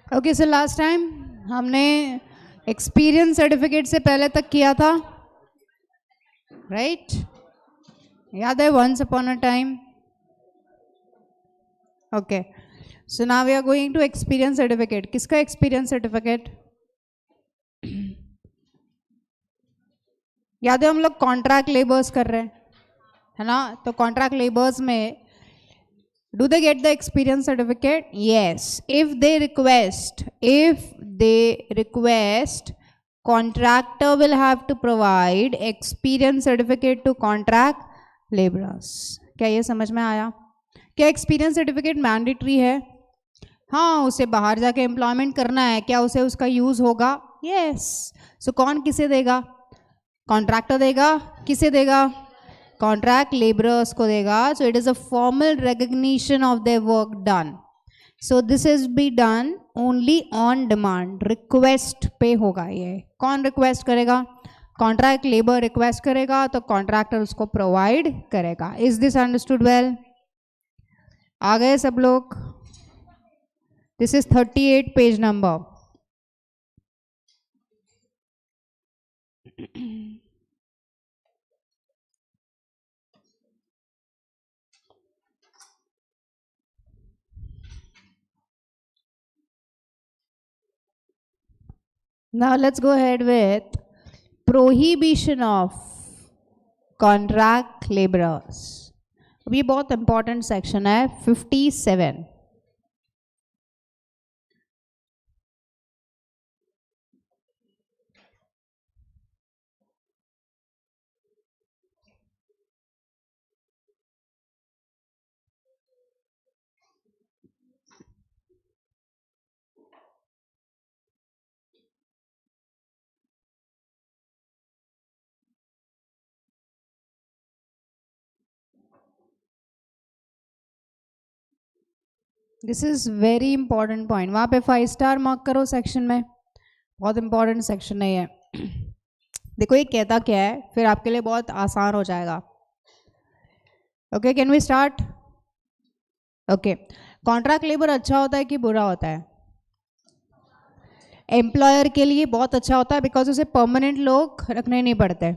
Okay, so last time हमने experience certificate से पहले तक किया था, राइट? याद है? Once upon a time. Okay, so now we are going to experience certificate. किसका एक्सपीरियंस सर्टिफिकेट? याद है हम लोग कॉन्ट्रैक्ट लेबर्स कर रहे हैं, है ना? तो कॉन्ट्रैक्ट लेबर्स में do they get the experience certificate? Yes, if they request, contractor will have to provide experience certificate to contract laborers. क्या ये समझ में आया? क्या एक्सपीरियंस सर्टिफिकेट मैंडेटरी है? हाँ, उसे बाहर जाके एम्प्लॉयमेंट करना है, क्या उसे उसका यूज होगा? यस. सो कौन किसे देगा? कॉन्ट्रैक्टर देगा. किसे देगा? कॉन्ट्रैक्ट लेबरर्स को देगा. So it is a formal recognition of their work done. So this is be done only on demand, request पे होगा. ये कौन रिक्वेस्ट करेगा? कॉन्ट्रैक्ट लेबर रिक्वेस्ट करेगा, तो कॉन्ट्रैक्टर उसको प्रोवाइड करेगा. Is this understood well? आ गए सब लोग? This is 38 page number. Now let's go ahead with prohibition of contract laborers. अब ये बहुत इंपॉर्टेंट सेक्शन है, 57. This is very important point. वहां पे 5 स्टार मार्क करो सेक्शन में, बहुत इंपॉर्टेंट सेक्शन है ये. देखो ये कहता क्या है, फिर आपके लिए बहुत आसान हो जाएगा. Okay, can we start? Okay, contract labour अच्छा होता है कि बुरा होता है? एम्प्लॉयर के लिए बहुत अच्छा होता है, बिकॉज उसे परमानेंट लोग रखने नहीं पड़ते.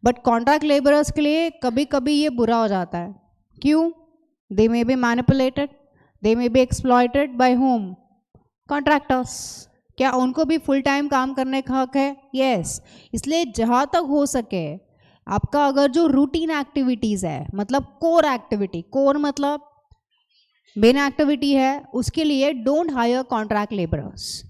बट कॉन्ट्रैक्ट लेबरर्स के लिए कभी कभी ये बुरा हो जाता है. क्यों? They may be manipulated, they may be exploited by whom? Contractors. क्या उनको भी फुल टाइम काम करने का हक है? यस. इसलिए जहाँ तक हो सके आपका अगर जो रूटीन एक्टिविटीज़ है, मतलब कोर एक्टिविटी, कोर मतलब मेन एक्टिविटी है, उसके लिए don't hire contract labourers.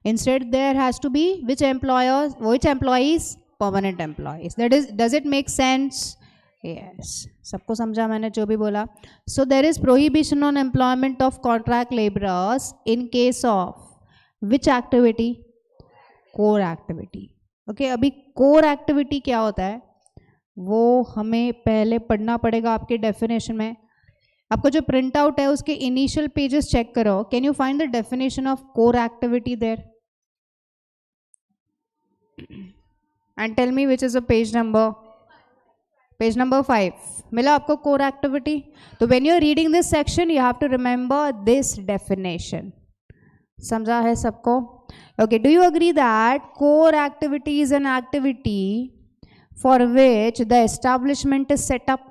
Instead there has to be which employees? Permanent employees. That is, does it make sense? Yes. सबको समझा मैंने जो भी बोला? So there is prohibition on employment of contract labourers in case of which activity? Core activity. Okay, अभी core activity क्या होता है वो हमें पहले पढ़ना पड़ेगा. आपके डेफिनेशन में आपको जो प्रिंट आउट है उसके इनिशियल पेजेस चेक करो. Can you find the definition of core activity there and tell me which is a page number? Page number 5. मिला आपको कोर एक्टिविटी? तो when you are reading this section you have to remember this definition. समझा है सबको? Okay, do you agree that core activity is an activity for which the establishment is set up?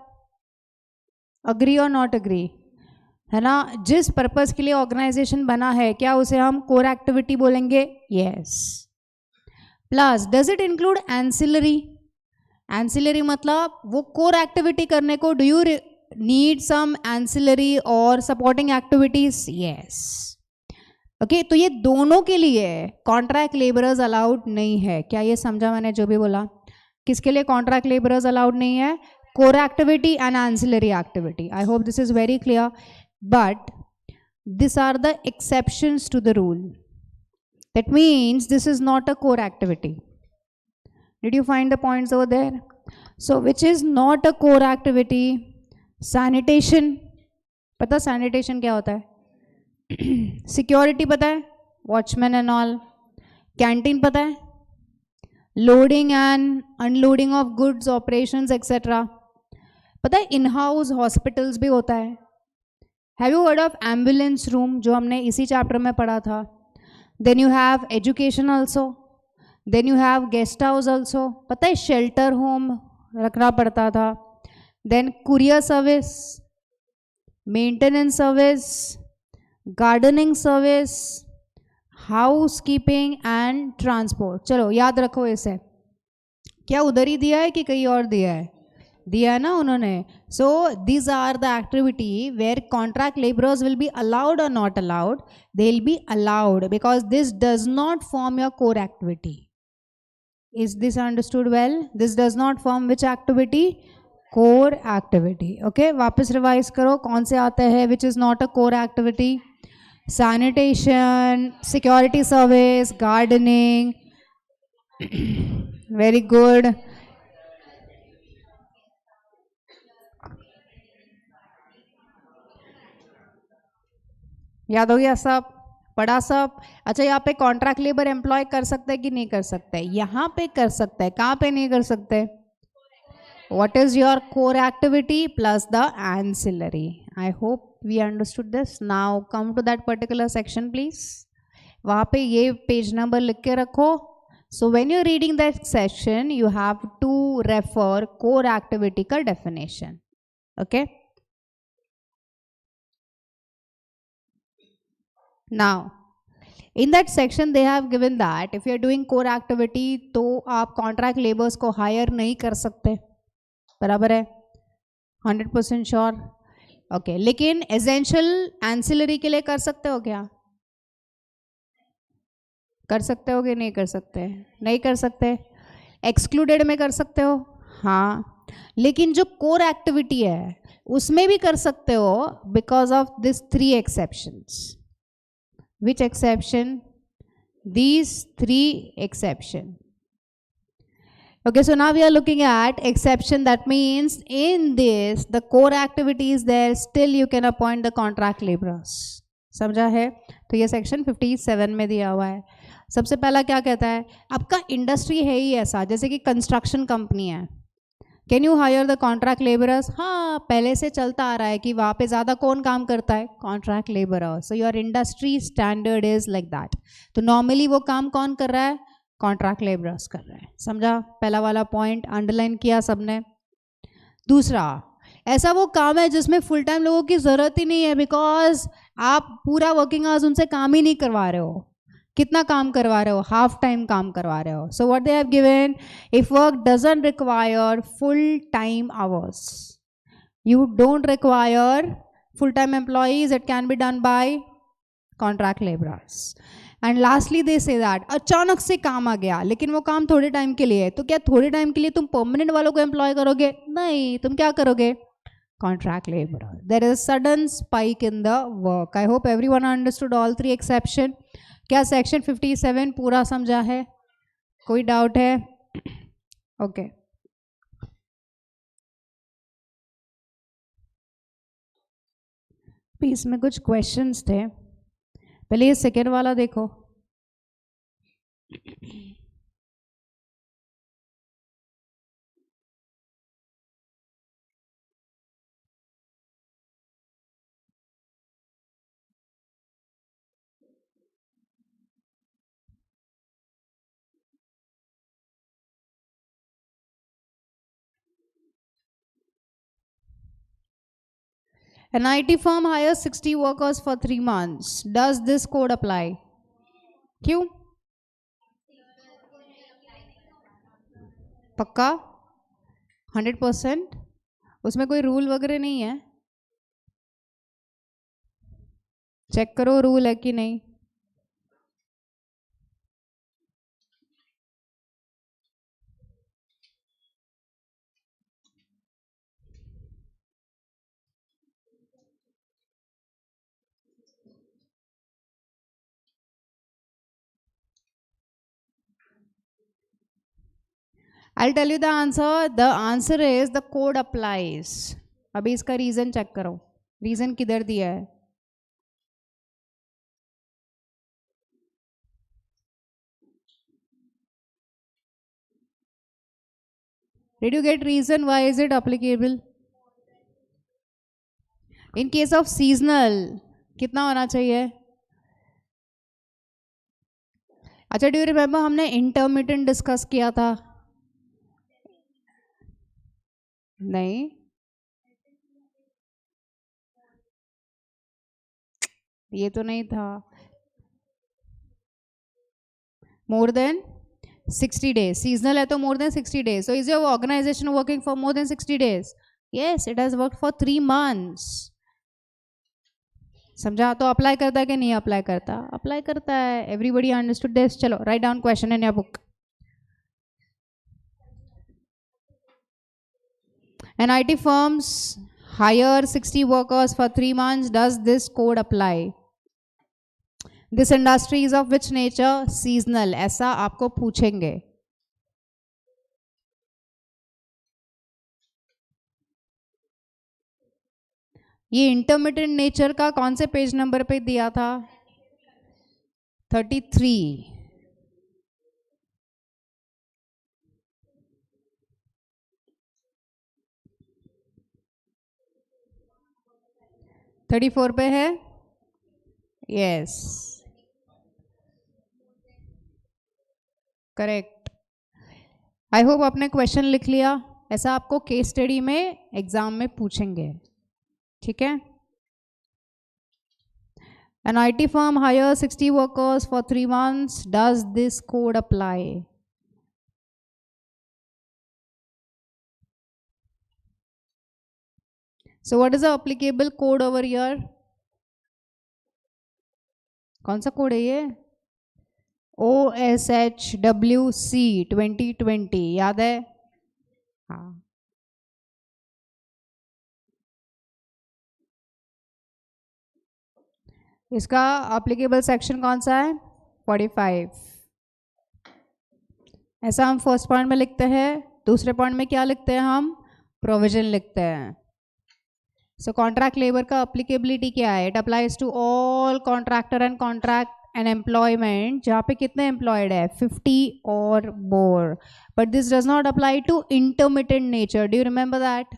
Agree और not agree? है ना? जिस purpose के लिए organisation बना है, क्या उसे हम कोर एक्टिविटी बोलेंगे? Yes. Plus does it include ancillary? Ancillary मतलब वो कोर एक्टिविटी करने को do you need some ancillary और सपोर्टिंग एक्टिविटीज? यस. ओके, तो ये दोनों के लिए कॉन्ट्रैक्ट लेबरर्स अलाउड नहीं है. क्या ये समझा मैंने जो भी बोला? किसके लिए कॉन्ट्रैक्ट लेबरर्स अलाउड नहीं है? Core activity and ancillary activity. I hope this is very clear. But this are the exceptions to the rule. That means this is not a core activity. Did you find the points over there? So which is not a core activity? Sanitation. पता sanitation क्या होता है? Security पता है? Watchman and all. Canteen पता है? Loading and unloading of goods, operations, etc. पता है in-house hospitals भी होता है. Have you heard of ambulance room जो हमने इसी चैप्टर में पढ़ा था? Then you have education also, then you have guest house also, पता है शेल्टर होम रखना पड़ता था, then courier service, maintenance service, gardening service, housekeeping and transport. चलो याद रखो इसे. क्या उधर ही दिया है कि कहीं और दिया है? दिया है ना उन्होंने. So these are the activity where contract labourers will be allowed और not allowed. They will be allowed because this does not form your core activity. Is this understood well? This does not form which activity? Core activity. Okay, वापस revise करो कौन से आते हैं which is not a core activity. sanitation, security service, gardening. Very good. याद हो गया सब? पढ़ा सब? अच्छा, यहाँ पे कॉन्ट्रैक्ट लेबर एम्प्लॉय कर सकते हैं कि नहीं कर सकते? यहाँ पे कर सकते हैं. कहाँ पे नहीं कर सकते? What is your core activity plus the ancillary? I hope we understood this. Now come to that particular section please. वहाँ पे ये पेज नंबर लिख के रखो. So when you're reading that section, you have to refer core activity का definition. Okay. Now in that section they have given that if you are doing core activity तो आप contract laborers को hire नहीं कर सकते. बराबर है? 100% sure. Okay, लेकिन एसेंशियल एंसिलरी के लिए कर सकते हो क्या? कर सकते हो कि नहीं कर सकते? नहीं कर सकते. एक्सक्लूडेड में कर सकते हो? हाँ. लेकिन जो कोर एक्टिविटी है उसमें भी कर सकते हो because of this 3 exceptions. Which exception? These 3 exception. Okay, so now we are looking at exception. That means in this the core activity is there, still you can appoint the contract laborers. समझा है? तो ये section 57 में दिया हुआ है. सबसे पहला क्या कहता है? आपका इंडस्ट्री है ही ऐसा, जैसे कि कंस्ट्रक्शन कंपनी है. Can you hire the contract labourers? हाँ, पहले से चलता आ रहा है कि वहाँ पे ज़्यादा कौन काम करता है? Contract labourer. So your industry standard is like that. तो नॉर्मली वो काम कौन कर रहा है? कॉन्ट्रैक्ट लेबरर्स कर रहे हैं. समझा? पहला वाला पॉइंट अंडरलाइन किया सबने. दूसरा, ऐसा वो काम है जिसमें फुल टाइम लोगों की ज़रूरत ही नहीं है बिकॉज आप पूरा वर्किंग आवर्स उनसे काम ही नहीं करवा रहे हो. कितना काम करवा रहे हो? हाफ टाइम काम करवा रहे हो. So what they have given, if work doesn't require full time hours, you don't require full time employees, it can be done by contract labourers. And lastly they say that अचानक से काम आ गया लेकिन वो काम थोड़े टाइम के लिए है, तो क्या थोड़े टाइम के लिए तुम परमानेंट वालों को एम्प्लॉय करोगे? नहीं. तुम क्या करोगे? Contract labour. There is sudden spike in the work. I hope everyone understood all 3 exception. क्या सेक्शन 57 पूरा समझा है? कोई डाउट है? ओके. इसमें कुछ क्वेश्चंस थे. पहले ये सेकेंड वाला देखो. An IT firm hires 60 workers for 3 months. Does this code apply? क्यों? पक्का? 100%? उसमें कोई रूल वगैरह नहीं है? चेक करो रूल है कि नहीं. I'll tell you the answer. The answer is the code applies. अभी इसका रीजन चेक करो. रीजन किधर दिया है? Did you get reason why is it applicable? In case of seasonal, कितना होना चाहिए? अच्छा, डू यू रिमेम्बर हमने इंटरमिटेंट डिस्कस किया था? नहीं, ये तो नहीं था. More than 60 days. सीजनल है तो more than 60 days. So is your organization working for more than 60 days? Yes, it has worked for 3 months. समझा? तो अप्लाई करता है कि नहीं अप्लाई करता? अप्लाई करता है. Everybody understood this? चलो, write down question in your book. And IT firms hire 60 workers for 3 months. Does this code apply? This industry is of which nature? Seasonal. ऐसा आपको पूछेंगे. ये इंटरमिटेंट नेचर का कौन से पेज नंबर पे दिया था? 33. थर्टी फोर पे है. Yes, correct. आई होप आपने क्वेश्चन लिख लिया. ऐसा आपको केस स्टडी में एग्जाम में पूछेंगे. ठीक है. An IT firm hires 60 workers for 3 months. Does this code apply? So what is the applicable code over here? कौन सा कोड है ये? OSHWC 2020. याद है? हाँ. इसका एप्लीकेबल सेक्शन कौन सा है? 45. ऐसा हम फर्स्ट पॉइंट में लिखते हैं. दूसरे पॉइंट में क्या लिखते हैं हम? प्रोविजन लिखते हैं. सो कॉन्ट्रैक्ट लेबर का अप्लीकेबिलिटी क्या है? It applies to all contractor and contract and employment जहाँ पे कितने एम्प्लॉयड है? 50 और more. But this does not apply to intermittent nature. Do you remember that?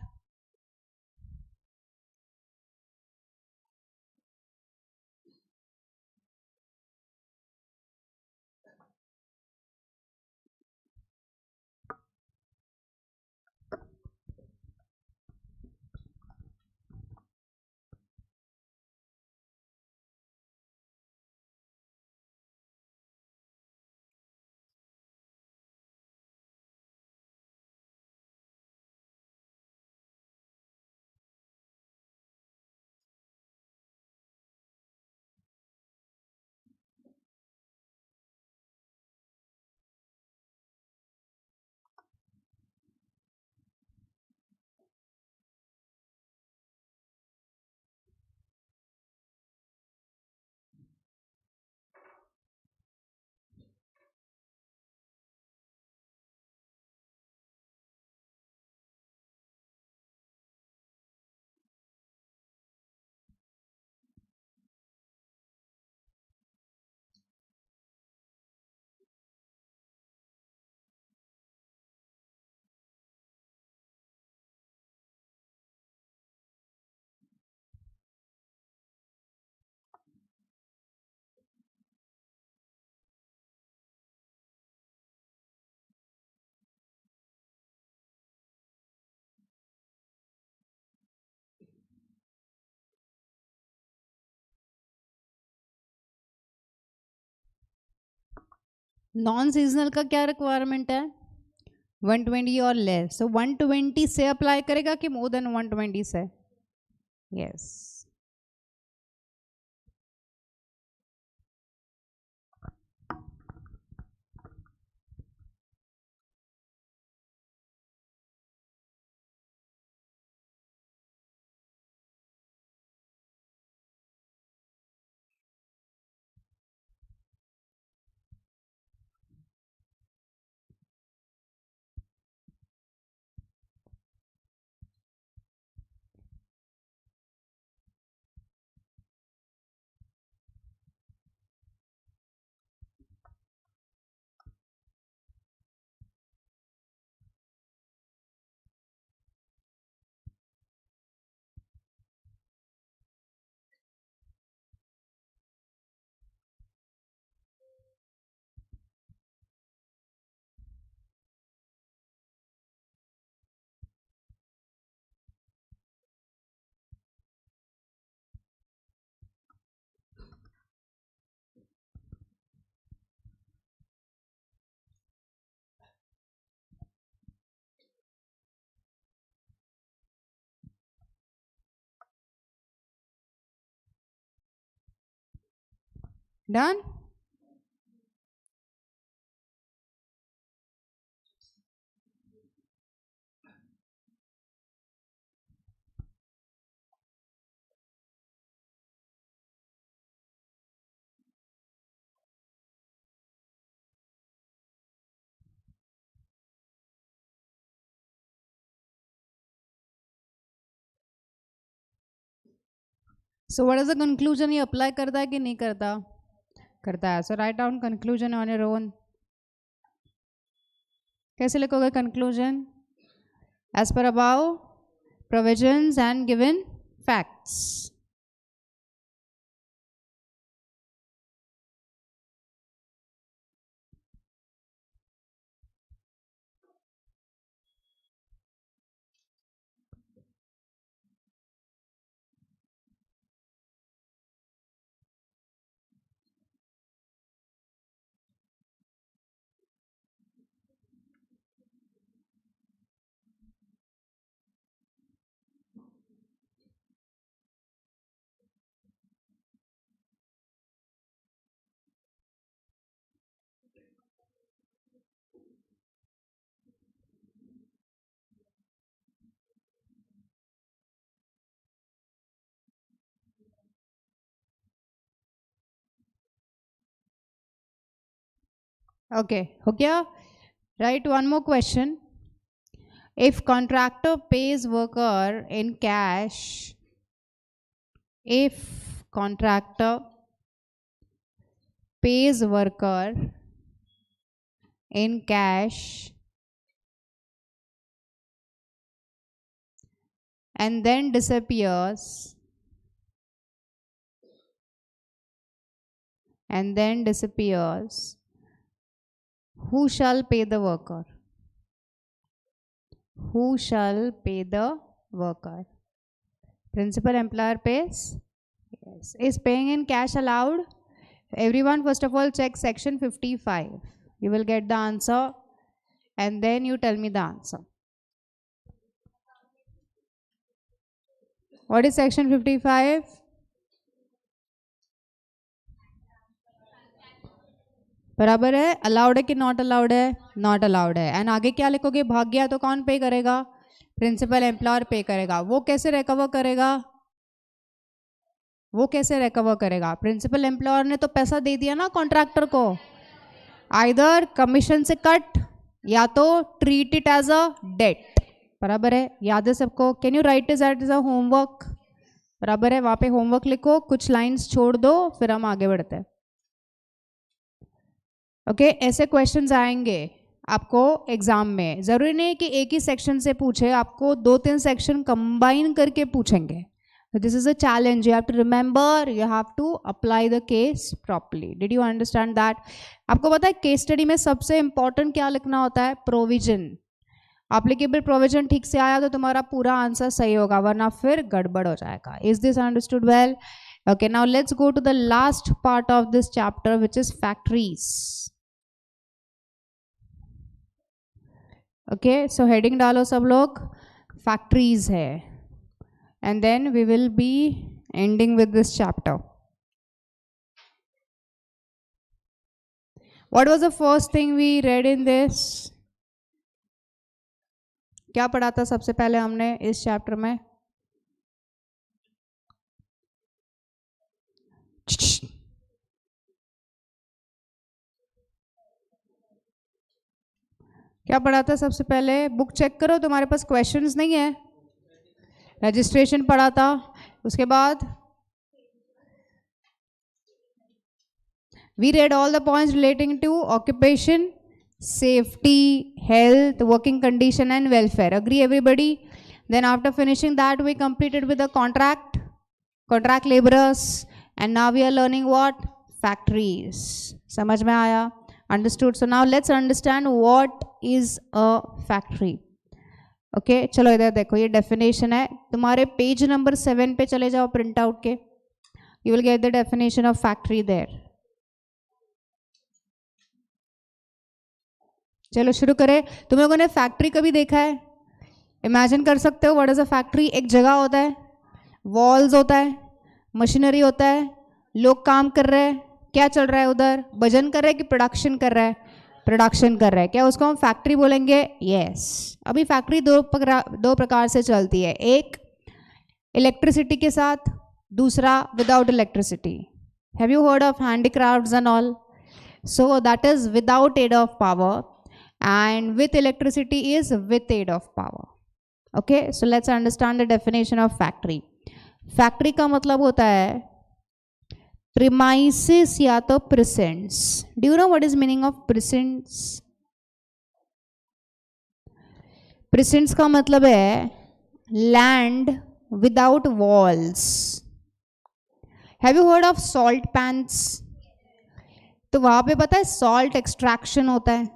Non seasonal का क्या रिक्वायरमेंट है? 120 और लेस. सो 120 से अप्लाई करेगा कि मोर देन 120 से? Yes. Done. So what is the conclusion? ये अप्लाई करता है कि नहीं करता? करता है. So write down conclusion on your own. कैसे लिखोगे conclusion? As per above, provisions and given facts. Okay, हो गया? Right, one more question. If contractor pays worker in cash, if contractor pays worker in cash and then disappears, who shall pay the worker? Who shall pay the worker? Principal, employer pays? Yes. Is paying in cash allowed? Everyone, first of all, check section 55. You will get the answer and then you tell me the answer. What is section 55? बराबर है. Allowed है कि not allowed है? Not allowed है. And आगे क्या लिखोगे? भाग गया तो कौन पे करेगा? प्रिंसिपल एम्प्लॉयर पे करेगा. वो कैसे रिकवर करेगा? प्रिंसिपल एम्प्लॉयर ने तो पैसा दे दिया ना कॉन्ट्रैक्टर को. आइदर कमीशन से कट या तो treat it as a debt. बराबर है. याद है सबको? Can you write it as a homework? बराबर है. वहां पे होमवर्क लिखो, कुछ लाइंस छोड़ दो, फिर हम आगे बढ़ते हैं. ओके, ऐसे क्वेश्चंस आएंगे आपको एग्जाम में. जरूरी नहीं कि एक ही सेक्शन से पूछे, आपको 2-3 सेक्शन कंबाइन करके पूछेंगे. This is a challenge. You have to remember, you have to apply the case properly. Did you understand that? आपको पता है केस स्टडी में सबसे इंपॉर्टेंट क्या लिखना होता है? प्रोविजन. एप्लीकेबल प्रोविजन ठीक से आया तो तुम्हारा पूरा आंसर सही होगा, वरना फिर गड़बड़ हो जाएगा. Is this understood well? Okay, now let's go to the last part of this chapter which is factories. Okay, so heading डालो सब लोग, फैक्ट्रीज है. And then we will be ending with this chapter. What was the first thing we read in this? क्या पढ़ा था सबसे पहले हमने इस चैप्टर में? क्या पढ़ा था सबसे पहले? बुक चेक करो, तुम्हारे पास क्वेश्चंस नहीं है. रजिस्ट्रेशन पढ़ा था. उसके बाद we read all the points relating to occupation, safety, health, working condition and welfare. Agree everybody? Then after finishing that we completed with the contract laborers, and now we are learning what? Factories. समझ में आया? Understood? So now let's understand what is a factory. Okay, चलो इधर देखो, ये definition है. तुम्हारे page number 7 पे चले जाओ प्रिंट आउट के. You will get the definition of factory there. चलो शुरू करें. तुम लोगों ने फैक्ट्री कभी देखा है? इमेजिन कर सकते हो व्हाट इज अ फैक्ट्री? एक जगह होता है, वॉल्स होता है, मशीनरी होता है, लोग काम कर रहे हैं, क्या चल रहा है उधर? भजन कर रहा है कि प्रोडक्शन कर रहा है? प्रोडक्शन कर रहा है। क्या उसको हम फैक्ट्री बोलेंगे? यस। अभी फैक्ट्री दो प्रकार से चलती है, एक इलेक्ट्रिसिटी के साथ, दूसरा without electricity. Have you heard of handicrafts and all? So that is without aid of power, and with electricity is with aid of power. Okay, so let's understand the definition of factory. Factory का मतलब होता है premises या तो presents. Do you know what is meaning of presents? Presents का मतलब है land without walls. Have you heard of salt pans? तो वहां पे पता है salt extraction होता है,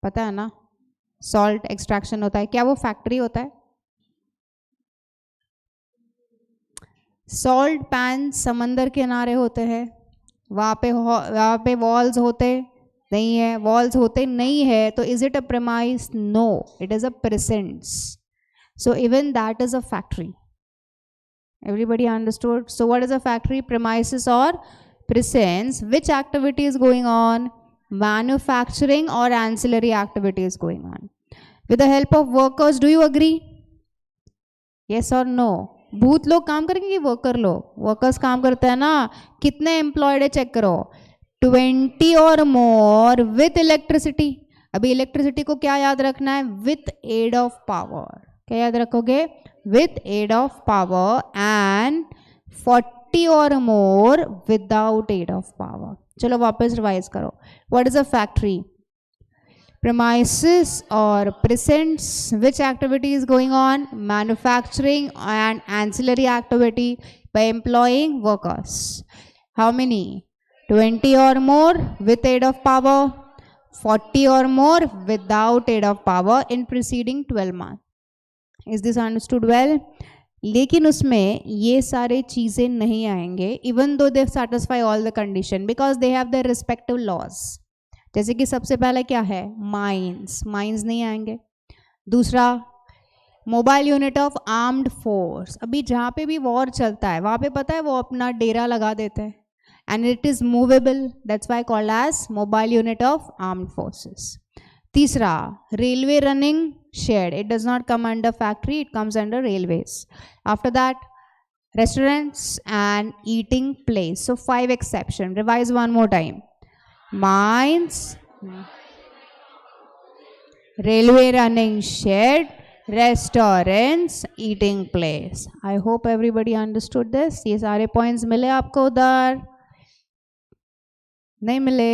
पता है ना? सॉल्ट एक्सट्रैक्शन होता है, क्या वो फैक्ट्री होता है? सॉल्ट पैन समंदर के किनारे होते हैं, वहाँ पे वॉल्स होते नहीं है, वॉल्स होते नहीं है, तो is it a premise? No, it is a presence. So even that is a factory. Everybody understood? So what is a factory? Premises or presence. Which activity is going on? Manufacturing or ancillary activity is going on. With the help of workers, do you agree? Yes or no? भूत लोग काम करेंगे कि worker लोग? Workers काम करते हैं ना. कितने एम्प्लॉयड है चेक करो. 20 और मोर विथ इलेक्ट्रिसिटी. अभी इलेक्ट्रिसिटी को क्या याद रखना है? With aid of power. क्या याद रखोगे? with aid of power, and 40 or more without aid of power. चलो वापस रिवाइज करो. What is a factory? Premises or presents. Which activity is going on? Manufacturing and ancillary activity by employing workers. How many? 20 or more with aid of power, 40 or more without aid of power in preceding 12 months. Is this understood well? लेकिन उसमें ये सारे चीज़ें नहीं आएंगे even though they satisfy all the condition because they have their respective laws. जैसे कि सबसे पहले क्या है? माइंस. माइंस नहीं आएंगे. दूसरा mobile unit of armed force. अभी जहाँ पे भी वॉर चलता है वहाँ पे पता है वो अपना डेरा लगा देते हैं and it is movable. That's why called as mobile unit of armed forces. तीसरा railway running shed. It does not come under factory, it comes under railways. After that, restaurants and eating place. So 5 exception. Revise one more time. Mines, railway running shed, restaurants, eating place. I hope everybody understood this. ये सारे points मिले आपको उधर? नहीं मिले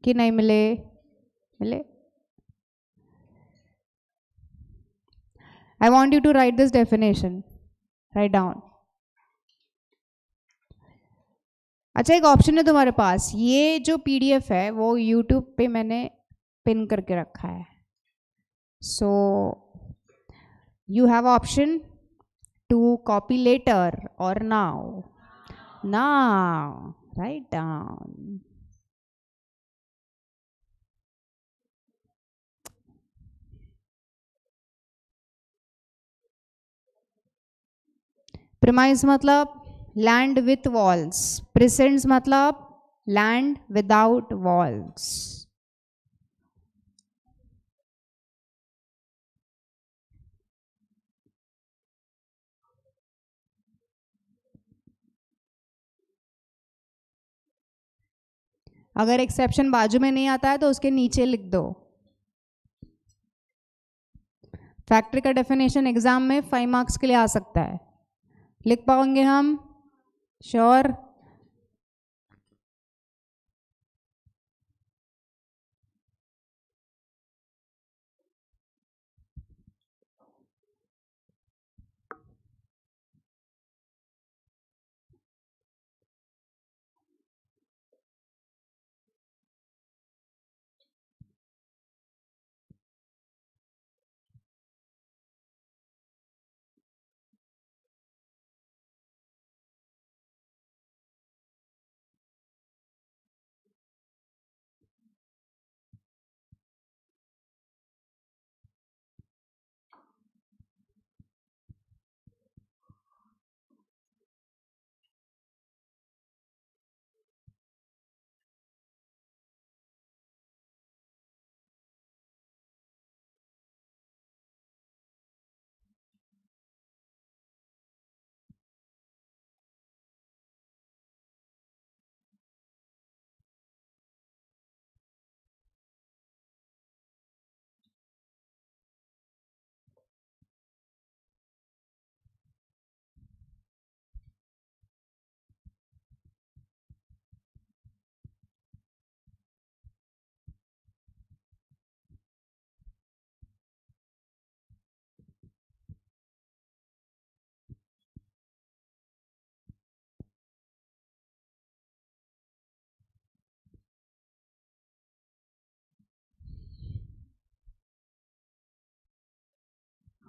कि नहीं मिले? मिले. I want you to write this definition. Write down. अच्छा, एक ऑप्शन है तुम्हारे पास. ये जो PDF है वो YouTube पे मैंने पिन करके रखा है. So you have option to copy later or now. Now, write down. Premise मतलब land with walls. Presents मतलब land without walls. अगर एक्सेप्शन बाजू में नहीं आता है तो उसके नीचे लिख दो. फैक्ट्री का डेफिनेशन एग्जाम में 5 मार्क्स के लिए आ सकता है. लिख पाओगे हम? श्योर?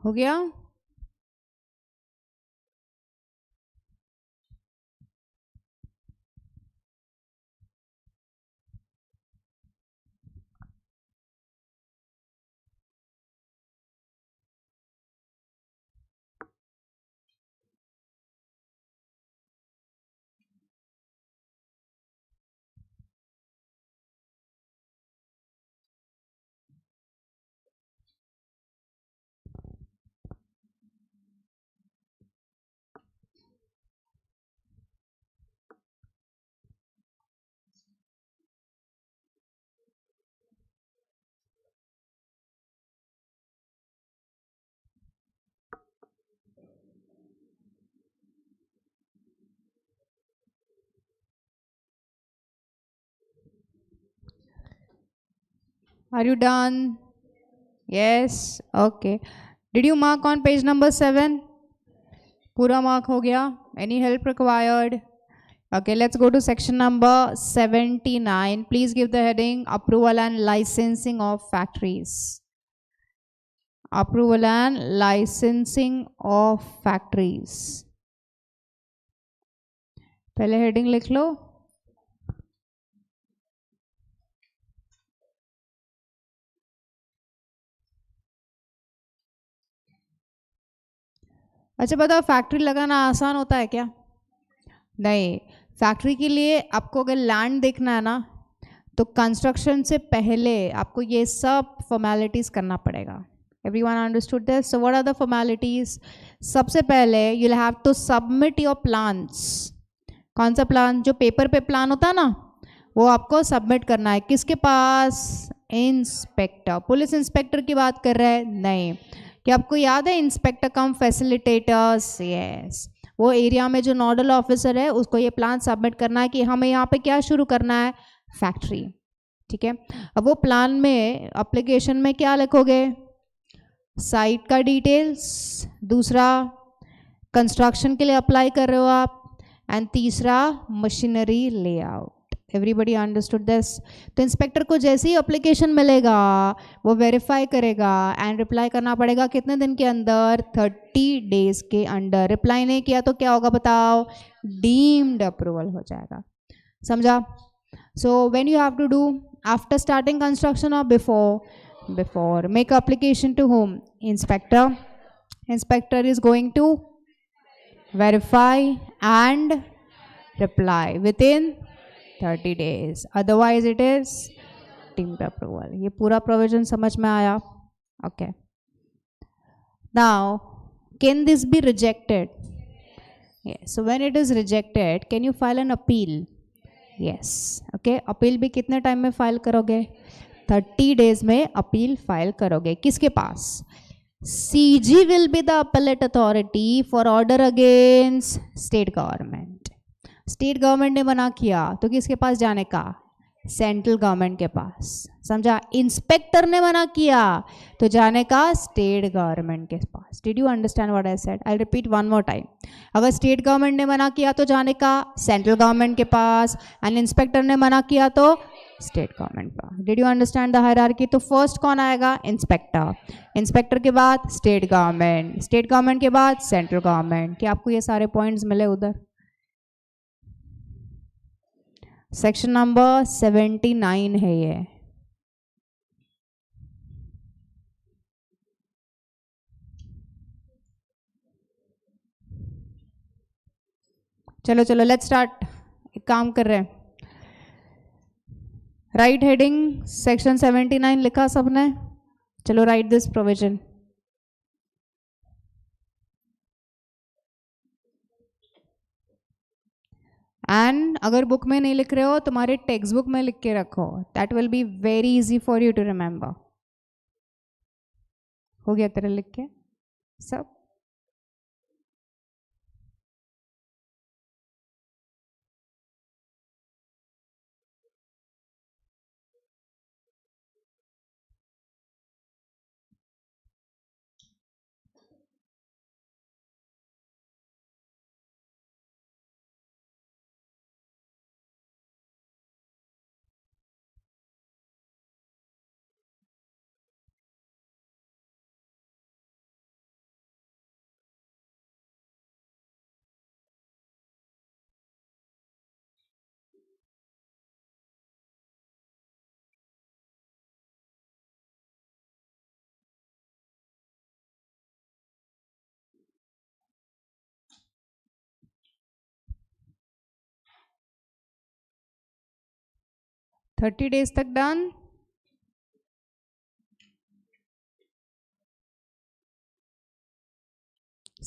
हो गया? Are you done? Yes. Okay. Did you mark on page number 7? पूरा mark हो गया? Any help required? Okay, let's go to section number 79. Please give the heading Approval and Licensing of Factories. Approval and Licensing of Factories. पहले heading लिख लो. अच्छा बताओ, factory लगाना आसान होता है क्या? नहीं. फैक्ट्री के लिए आपको अगर लैंड देखना है ना, तो कंस्ट्रक्शन से पहले आपको ये सब फॉर्मेलिटीज करना पड़ेगा. Everyone understood this? So what are the formalities? सबसे पहले you will have to submit your plans. कौन सा प्लान? जो पेपर पे प्लान होता है ना, वो आपको सबमिट करना है. किसके पास? इंस्पेक्टर. पुलिस इंस्पेक्टर की बात कर रहे हैं? नहीं. क्या आपको याद है इंस्पेक्टर कम फैसिलिटेटर्स? यस. वो एरिया में जो नोडल ऑफिसर है उसको ये प्लान सबमिट करना है कि हमें यहाँ पे क्या शुरू करना है? फैक्ट्री. ठीक है. अब वो प्लान में, एप्लीकेशन में क्या लिखोगे? साइट का डिटेल्स. दूसरा, कंस्ट्रक्शन के लिए अप्लाई कर रहे हो आप. एंड तीसरा, machinery layout. Everybody understood this? तो इंस्पेक्टर को जैसे ही एप्लीकेशन मिलेगा वो वेरीफाई करेगा एंड रिप्लाई करना पड़ेगा. कितने दिन के अंदर? 30 डेज के अंदर. रिप्लाई नहीं किया तो क्या होगा बताओ? डीम्ड अप्रूवल हो जाएगा. समझा? So when you have to do after starting construction और before make application to whom? Inspector. Inspector is going to verify and reply within 30 days. Otherwise it is deemed approval. ये पूरा provision समझ में आया? Okay. Now, can this be rejected? Yes. So when it is rejected, can you file an appeal? Yes. Okay. Appeal भी कितने time में file करोगे? 30 days में अपील फाइल करोगे. किसके पास? CG will be the appellate authority for order against state government. State government ने मना किया तो किसके पास जाने का? सेंट्रल गवर्नमेंट के पास. समझा? इंस्पेक्टर ने मना किया तो जाने का स्टेट गवर्नमेंट के पास. Did you understand what I said? I repeat one more time. अगर स्टेट गवर्नमेंट ने मना किया तो जाने का सेंट्रल गवर्नमेंट के पास, एंड इंस्पेक्टर ने मना किया तो स्टेट गवर्नमेंट का. Did you understand the hierarchy? तो फर्स्ट कौन आएगा? इंस्पेक्टर. इंस्पेक्टर के बाद स्टेट गवर्नमेंट. स्टेट गवर्नमेंट के बाद सेंट्रल गवर्नमेंट. क्या आपको ये सारे पॉइंट्स मिले उधर? सेक्शन नंबर 79 है ये. चलो चलो लेट्स स्टार्ट. एक काम कर रहे हैं. राइट हेडिंग सेक्शन 79 लिखा सबने? चलो राइट दिस प्रोविजन. एंड अगर बुक में नहीं लिख रहे हो, तुम्हारे टेक्स्ट बुक में लिख के रखो. That will be very easy for you to remember. हो गया तेरा लिख के सब? 30 days तक done.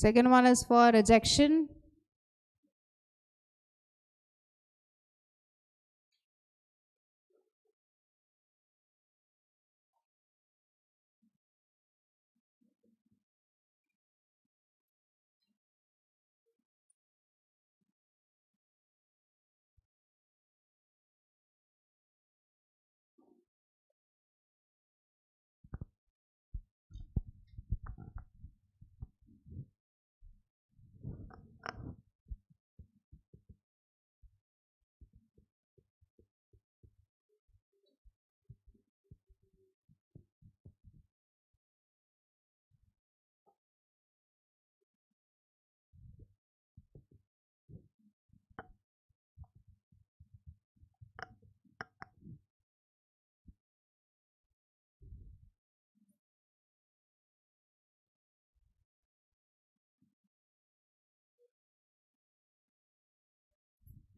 Second one is for rejection.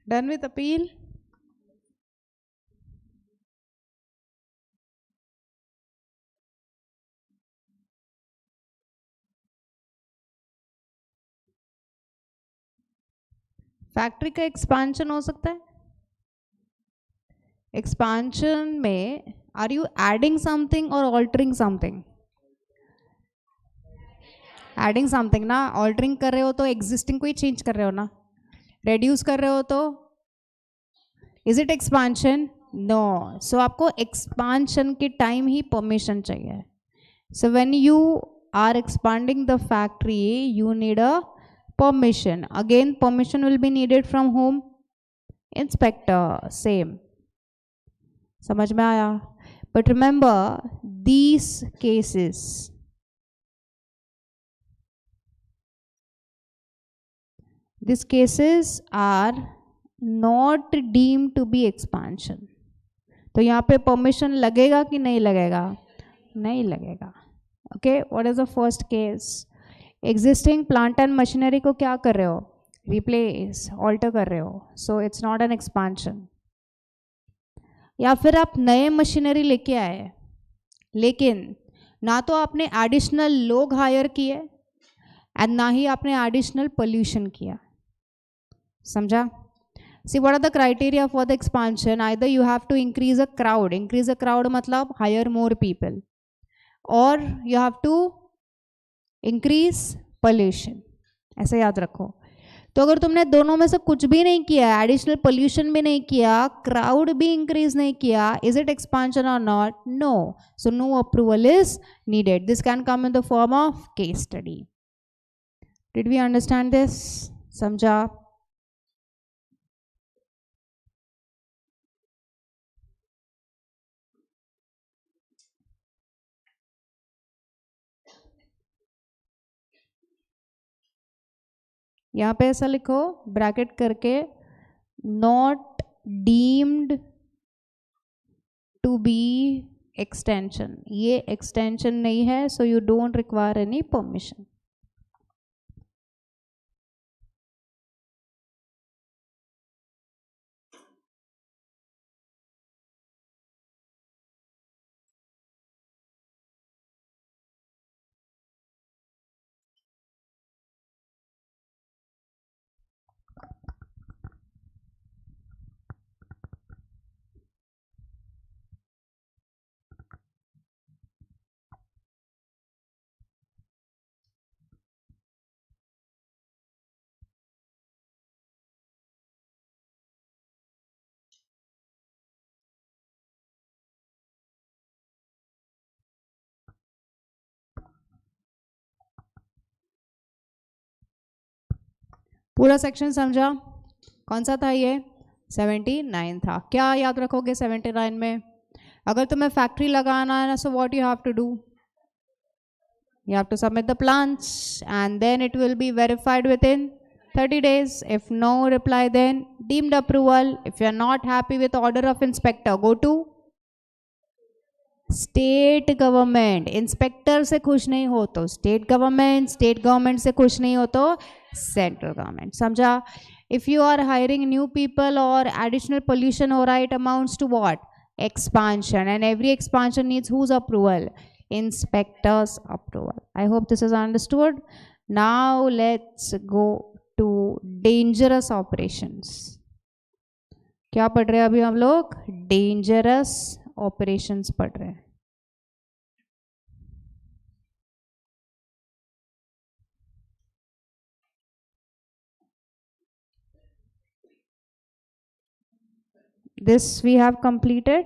Done with appeal. Factory का एक्सपांशन हो सकता है. एक्सपांशन में आर यू एडिंग समथिंग और ऑल्टरिंग समथिंग? एडिंग समथिंग ना. ऑल्टरिंग कर रहे हो तो एग्जिस्टिंग को ही चेंज कर रहे हो ना. रेड्यूस कर रहे हो तो is it expansion? No. So आपको एक्सपांशन के टाइम ही परमिशन चाहिए. So when you are expanding the factory you need a permission. Again permission will be needed from whom? Inspector. Same. समझ में आया? But remember these cases are not deemed to be expansion. तो यहाँ पे permission लगेगा कि नहीं लगेगा? नहीं लगेगा. Okay, what is the first case? Existing plant and machinery को क्या कर रहे हो? रिप्लेस, ऑल्टर कर रहे हो. So it's not an expansion. या फिर आप नए मशीनरी लेके आए लेकिन ना तो आपने एडिशनल लोग हायर किए एंड ना ही आपने एडिशनल पोल्यूशन किया. समझा? See what are the criteria for the expansion? Either you have to increase a crowd. Increase a crowd मतलब हायर मोर पीपल. और you have to increase pollution. ऐसा याद रखो. तो अगर तुमने दोनों में से कुछ भी नहीं किया, एडिशनल पोल्यूशन भी नहीं किया, क्राउड भी इंक्रीज नहीं किया, इज इट एक्सपांशन और not? No. So no approval is needed. This can come in the form of case study. Did we understand this? समझा? यहाँ पे ऐसा लिखो ब्रैकेट करके, not deemed to be extension. ये एक्सटेंशन नहीं है, so you don't require any permission. पूरा सेक्शन समझा? कौन सा था ये? 79 था. क्या याद रखोगे 79 में? अगर तुम्हें फैक्ट्री लगाना है ना, so what you have to do? You have to submit the plans and then it will be verified within 30 days. If no reply, then deemed approval. If you are not happy with order of inspector, go to state government. Inspector से खुश नहीं हो तो state government, state government से खुश नहीं हो तो सेंट्रल गवर्नमेंट. समझा? If you are hiring new people और एडिशनल पोल्यूशन हो रहा है, it amounts to what? expansion, and every expansion needs whose approval? Inspector's approval. I hope this is understood. Now let's go to dangerous operations. क्या पढ़ रहे हैं अभी हम लोग? Dangerous operations पढ़ रहे हैं. This we have completed.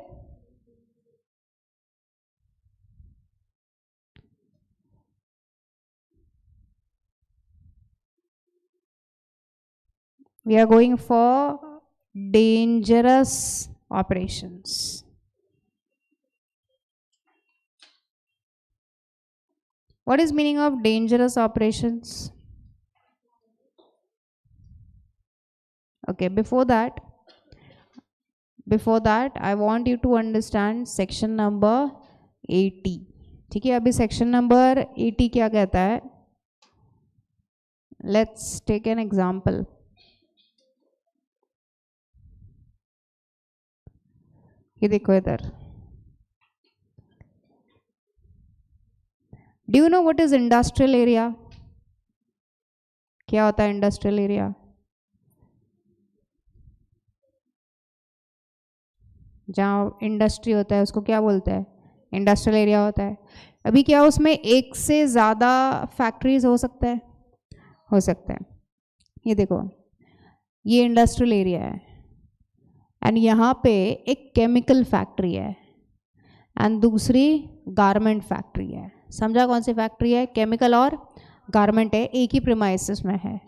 We are going for dangerous operations. What is meaning of dangerous operations? Okay, before that I want you to understand section number 80. ठीक है, अभी section number 80 क्या कहता है? Let's take an example. ये देखो इधर. Do you know what is industrial area? क्या होता है industrial area? जहाँ इंडस्ट्री होता है उसको क्या बोलते हैं? इंडस्ट्रियल एरिया होता है. अभी क्या उसमें एक से ज़्यादा फैक्ट्रीज हो सकता है? हो सकता है. ये देखो, ये इंडस्ट्रियल एरिया है एंड यहाँ पे एक केमिकल फैक्ट्री है एंड दूसरी गारमेंट फैक्ट्री है. समझा कौन सी फैक्ट्री है? केमिकल और गारमेंट है, एक ही प्रीमाइसेस में है.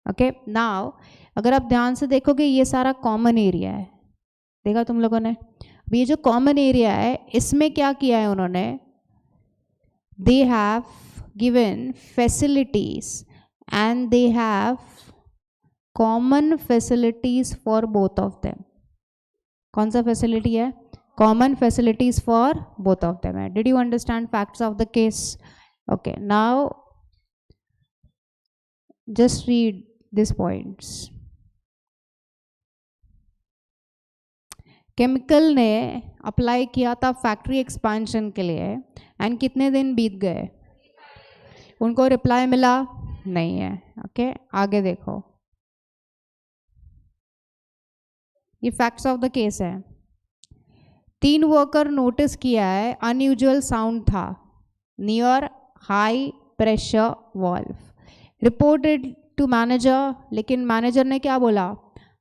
ओके, नाउ अगर आप ध्यान से देखोगे ये सारा कॉमन एरिया है. देखा तुम लोगों ने? ये जो कॉमन एरिया है इसमें क्या किया है उन्होंने? They have given facilities and they have common facilities for both of them. कौन सा फैसिलिटी है? Common facilities for both of them है. Did you understand facts of the case? Okay, now just read this points. Chemical ने apply किया था factory expansion के लिए and कितने दिन बीत गए? उनको रिप्लाई मिला नहीं है. ओके, आगे देखो, ये फैक्ट्स ऑफ द केस है. 3 वर्कर नोटिस किया है अनयूजुअल साउंड था near high pressure valve. Reported to manager, लेकिन मैनेजर ने क्या बोला?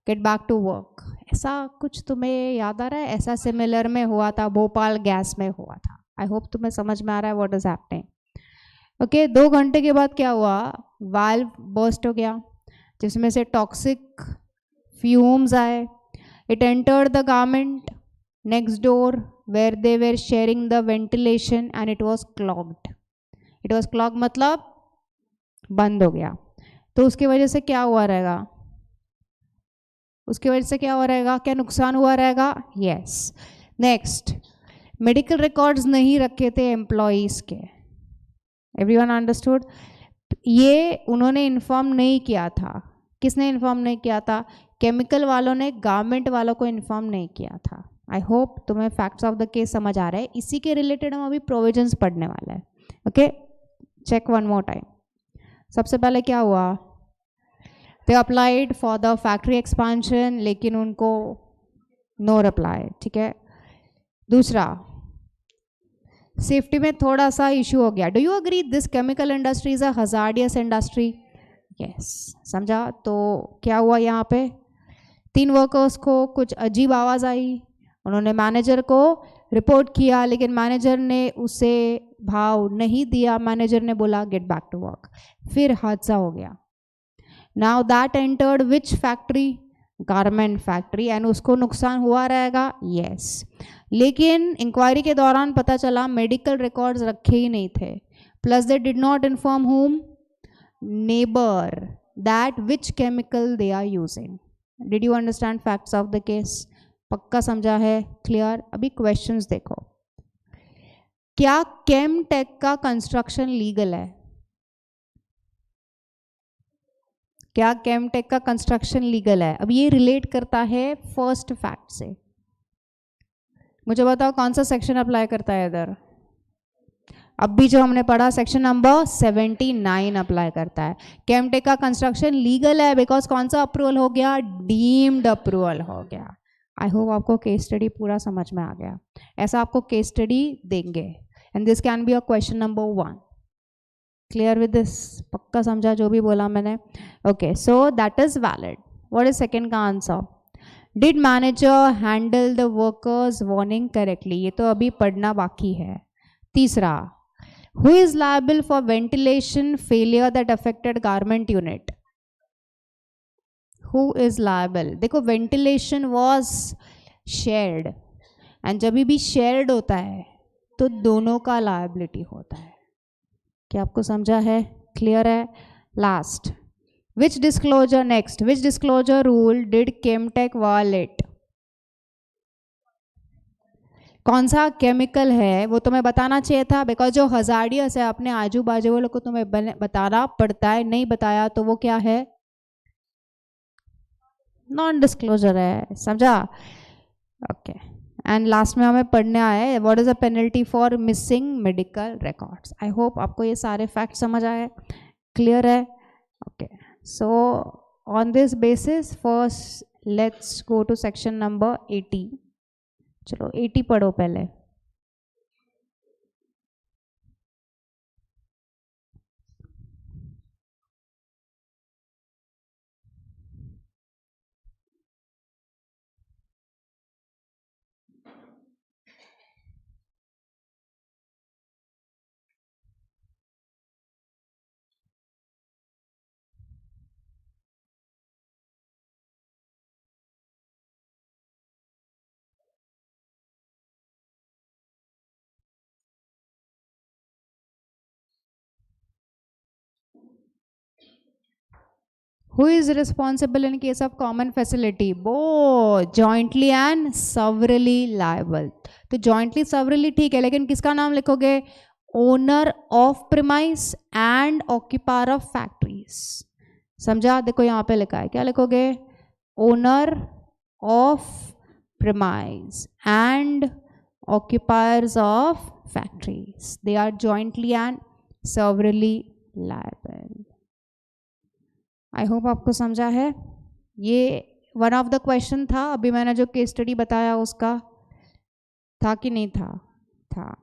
Get back to work. ऐसा कुछ तुम्हें याद आ रहा है? ऐसा सिमिलर में हुआ था, भोपाल गैस में हुआ था. आई होप तुम्हें समझ में आ रहा है व्हाट इज हैपनिंग. ओके, 2 घंटे के बाद क्या हुआ? वाल्व बर्स्ट हो गया जिसमें से टॉक्सिक फ्यूम्स आए. It entered the garment next door where they were sharing the ventilation and it was clogged. It was clog मतलब बंद हो गया. तो उसकी वजह से क्या हुआ रहेगा? उसकी वजह से क्या हुआ रहेगा? क्या नुकसान हुआ रहेगा? यस. नेक्स्ट, मेडिकल रिकॉर्ड्स नहीं रखे थे एम्प्लॉयज़ के. Everyone understood? ये उन्होंने इन्फॉर्म नहीं किया था. किसने इन्फॉर्म नहीं किया था? केमिकल वालों ने गारमेंट वालों को इन्फॉर्म नहीं किया था. आई होप तुम्हें फैक्ट्स ऑफ द केस समझ आ रहा है. इसी के रिलेटेड हम अभी प्रोविजंस पढ़ने वाला है. Okay, check one more time. सबसे पहले क्या हुआ? They applied for the factory expansion लेकिन उनको नो रिप्लाई. ठीक है. दूसरा, सेफ्टी में थोड़ा सा इशू हो गया. Do you agree this chemical industry is a hazardous industry? Yes. समझा? तो क्या हुआ यहाँ पे? 3 वर्कर्स को कुछ अजीब आवाज़ आई. उन्होंने मैनेजर को रिपोर्ट किया लेकिन मैनेजर ने उसे भाव नहीं दिया. मैनेजर ने बोला गेट बैक टू वर्क. फिर हादसा हो गया. Now that entered which factory? Garment factory. And उसको नुकसान हुआ रहेगा. यस. लेकिन इंक्वायरी के दौरान पता चला मेडिकल रिकॉर्ड्स रखे ही नहीं थे. Plus they did not inform whom? Neighbour that which chemical they are using. Did you understand facts of the case? पक्का समझा है? क्लियर? अभी क्वेश्चंस देखो. क्या केमटेक का कंस्ट्रक्शन लीगल है? क्या केमटेक का कंस्ट्रक्शन लीगल है? अब ये रिलेट करता है फर्स्ट फैक्ट से. मुझे बताओ कौन सा सेक्शन अप्लाई करता है इधर? अभी जो हमने पढ़ा सेक्शन नंबर 79 अप्लाई करता है। केमटेक का कंस्ट्रक्शन लीगल है बिकॉज कौन सा अप्रूवल हो गया? डीम्ड अप्रूवल हो गया। आई होप आपको केस स्टडी पूरा समझ में आ गया। ऐसा आपको केस स्टडी देंगे and this can be a question number 1। Clear with this? पक्का समझा जो भी बोला मैंने? Okay, so that is valid. What is second का answer? Did manager handle the workers warning correctly? ये तो अभी पढ़ना बाकी है। तीसरा, who is liable for ventilation failure that affected garment unit? Who is liable? देखो ventilation was shared and जब भी shared होता है तो दोनों का liability होता है। क्या आपको समझा है? क्लियर है? Last, which disclosure next? Which disclosure rule did Chemtech violate? कौन सा केमिकल है वो तुम्हें बताना चाहिए था बिकॉज जो हजार्डियस है अपने आजू बाजू वालों को तुम्हें बताना पड़ता है। नहीं बताया तो वो क्या है? नॉन डिस्क्लोजर है। समझा? ओके, एंड लास्ट में हमें पढ़ने आया है what is the penalty for missing medical records. I hope आपको ये सारे फैक्ट समझ आए। क्लियर है? Okay, so on this basis first let's go to section number 80। चलो 80 पढ़ो पहले। Who is responsible in case of common facility? Both jointly and severally liable. तो jointly severally ठीक है, लेकिन किसका नाम लिखोगे? Owner of premise and occupier of factories. समझा? देखो यहाँ पे लिखा है, क्या लिखोगे? Owner of premise and occupiers of factories. They are jointly and severally liable. I hope आपको समझा है। ये वन ऑफ द क्वेश्चन था अभी मैंने जो केस स्टडी बताया उसका, था कि नहीं था? था।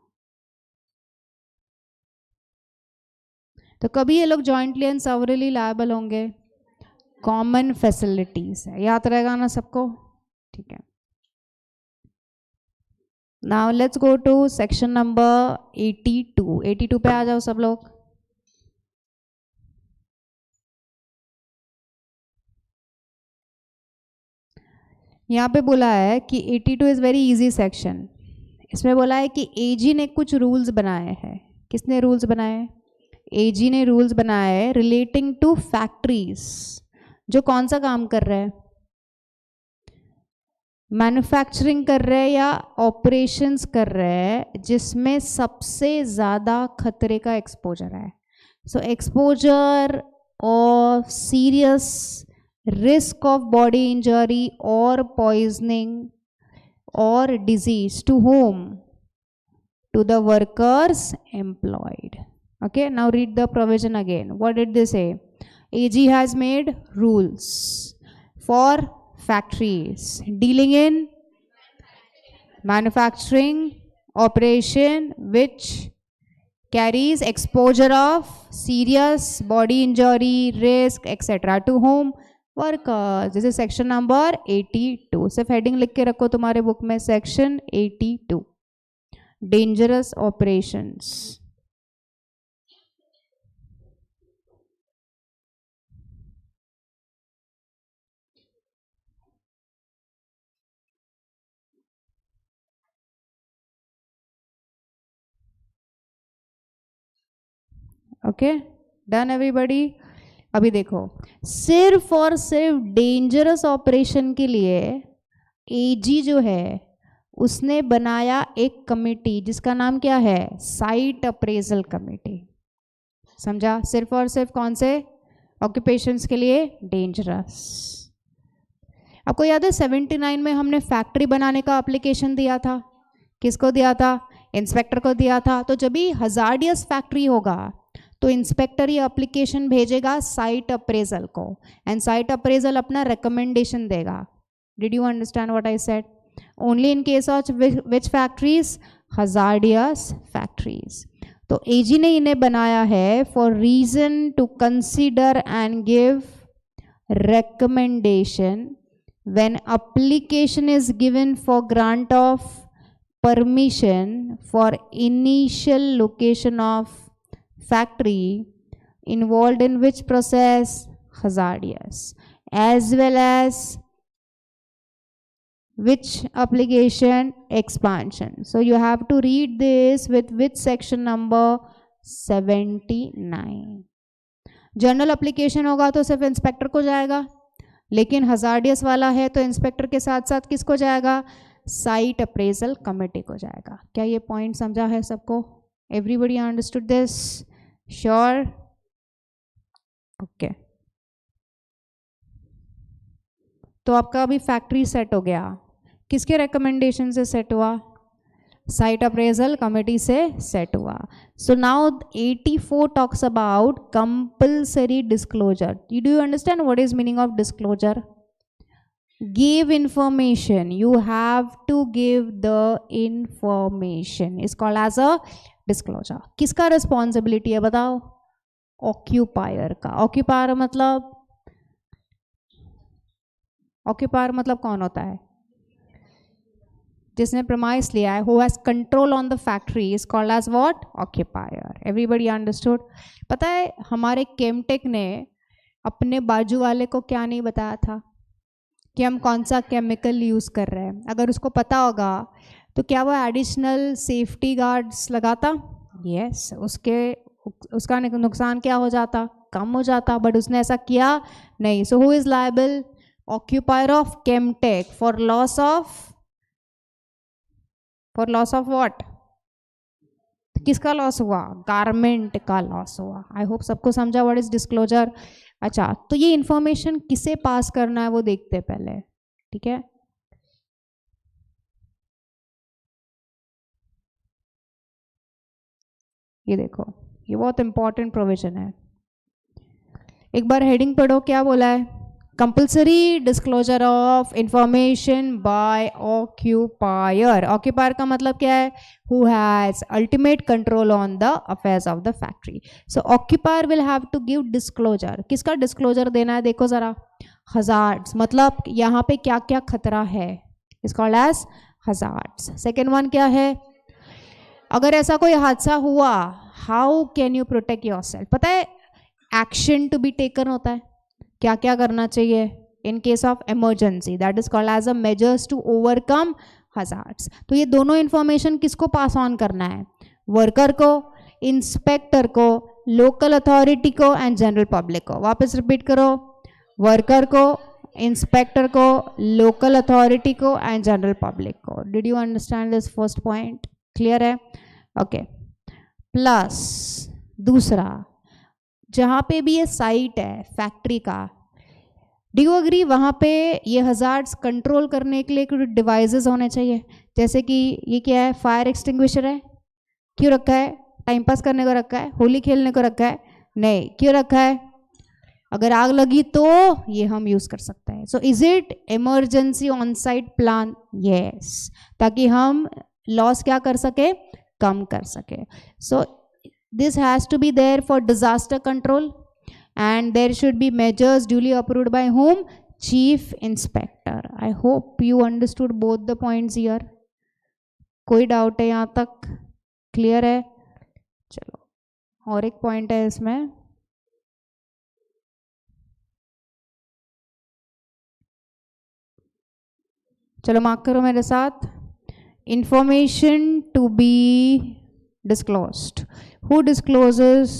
तो कभी ये लोग जॉइंटली एंड सेवरली लायबल होंगे? कॉमन फैसिलिटीज है, याद रहेगा ना सबको? ठीक है, now let's go to section number 82। 82 पे आ जाओ सब लोग। यहाँ पे बोला है कि 82 इज़ वेरी इजी सेक्शन। इसमें बोला है कि एजी ने कुछ रूल्स बनाए हैं। किसने रूल्स बनाए? एजी ने रूल्स बनाए हैं रिलेटिंग टू फैक्ट्रीज जो कौन सा काम कर रहे हैं? मैन्युफैक्चरिंग कर रहे हैं या ऑपरेशंस कर रहे हैं जिसमें सबसे ज़्यादा खतरे का एक्सपोजर है। So exposure of serious risk of body injury or poisoning or disease to whom? To the workers employed. Okay, now read the provision again. What did they say? AG has made rules for factories dealing in manufacturing operation which carries exposure of serious body injury, risk, etc. to whom? Workers. This is section number 82। सिर्फ heading लिख के रखो तुम्हारे book में, section 82, dangerous operations. Okay, done everybody? अभी देखो, सिर्फ और सिर्फ डेंजरस ऑपरेशन के लिए एजी जो है उसने बनाया एक कमेटी जिसका नाम क्या है? Site appraisal committee. समझा? सिर्फ और सिर्फ कौन से ऑक्यूपेशंस के लिए? डेंजरस। आपको याद है 79 में हमने फैक्ट्री बनाने का एप्लीकेशन दिया था, किसको दिया था? इंस्पेक्टर को दिया था। तो जब भी हजार्डियस फैक्ट्री होगा तो इंस्पेक्टर ये एप्लीकेशन भेजेगा साइट अप्रेजल को, एंड साइट अप्रेजल अपना रिकमेंडेशन देगा. Did you understand what I said? Only in case of which factories? Hazardous factories. तो एजी ने इन्हें बनाया है for reason to consider and give recommendation when application is given for grant of permission for initial location of factory involved in which process? Hazardous, as well as which application? Expansion. So you have to read this with which section number? 79. General application होगा तो सिर्फ inspector को जाएगा, लेकिन hazardous वाला है तो inspector के साथ साथ किसको जाएगा? साइट अप्रेजल कमेटी को जाएगा. क्या ये पॉइंट समझा है सबको? Everybody understood this? Sure? Okay. तो आपका अभी फैक्ट्री सेट हो गया. किसके रिकमेंडेशन से सेट हुआ? साइट अप्रेजल कमेटी से सेट हुआ. So now 84 talks about compulsory disclosure. Do you understand what is meaning of disclosure? Give information. You have to give the information is called as a disclosure. किसका responsibility है बताओ? Occupier का. Occupier मतलब कौन होता है? जिसने प्रमाइस लिया है, who has control on the factory is called as what? Occupier. Everybody understood? पता है हमारे केमटेक ने अपने बाजू वाले को क्या नहीं बताया था कि हम कौन सा केमिकल यूज़ कर रहे हैं. अगर उसको पता होगा तो क्या वो एडिशनल सेफ्टी गार्ड्स लगाता? यस. उसका नुकसान क्या हो जाता? कम हो जाता. बट उसने ऐसा किया नहीं. So who is liable? Occupier of Chemtech for loss of what? किसका लॉस हुआ? गारमेंट का लॉस हुआ. आई होप सबको समझा व्हाट इज डिस्क्लोजर. अच्छा, तो ये इंफॉर्मेशन किसे पास करना है वो देखते हैं पहले. ठीक है. ये देखो, ये बहुत इंपॉर्टेंट प्रोविजन है. एक बार हेडिंग पढ़ो, क्या बोला है? Compulsory disclosure of information by occupier. Occupier का मतलब क्या है? Who has ultimate control on the affairs of the factory. So occupier will have to give disclosure. किसका डिस्क्लोजर देना है? देखो जरा. हजार्ड्स, मतलब यहाँ पे क्या क्या खतरा है, is called as hazards. Second one क्या है? अगर ऐसा कोई हादसा हुआ, how can you protect yourself. पता है एक्शन टू बी टेकन होता है. क्या क्या करना चाहिए in case of emergency? That is called as a measures to overcome hazards. तो ये दोनों इंफॉर्मेशन किसको पास ऑन करना है? वर्कर को, इंस्पेक्टर को, लोकल अथॉरिटी को एंड जनरल पब्लिक को. वापस रिपीट करो. वर्कर को, इंस्पेक्टर को, लोकल अथॉरिटी को एंड जनरल पब्लिक को. Did you understand this first point? Clear है? ओके. प्लस दूसरा, जहाँ पे भी ये साइट है फैक्ट्री का, डू यू अग्री वहाँ पे ये हजार्ड्स कंट्रोल करने के लिए कुछ डिवाइसेस होने चाहिए. जैसे कि ये क्या है? फायर एक्सटिंग्विशर है. क्यों रखा है? टाइम पास करने को रखा है? होली खेलने को रखा है? नहीं. क्यों रखा है? अगर आग लगी तो ये हम यूज़ कर सकते हैं. So is it emergency on site plan? Yes. ताकि हम लॉस क्या कर सके? कम कर सके. सो this has to be there for disaster control, and there should be measures duly approved by whom? Chief Inspector. I hope you understood both the points here. कोई doubt है यहाँ तक? क्लियर है? चलो और एक पॉइंट है इसमें. चलो मार्क करो मेरे साथ. Information to be disclosed. Who discloses?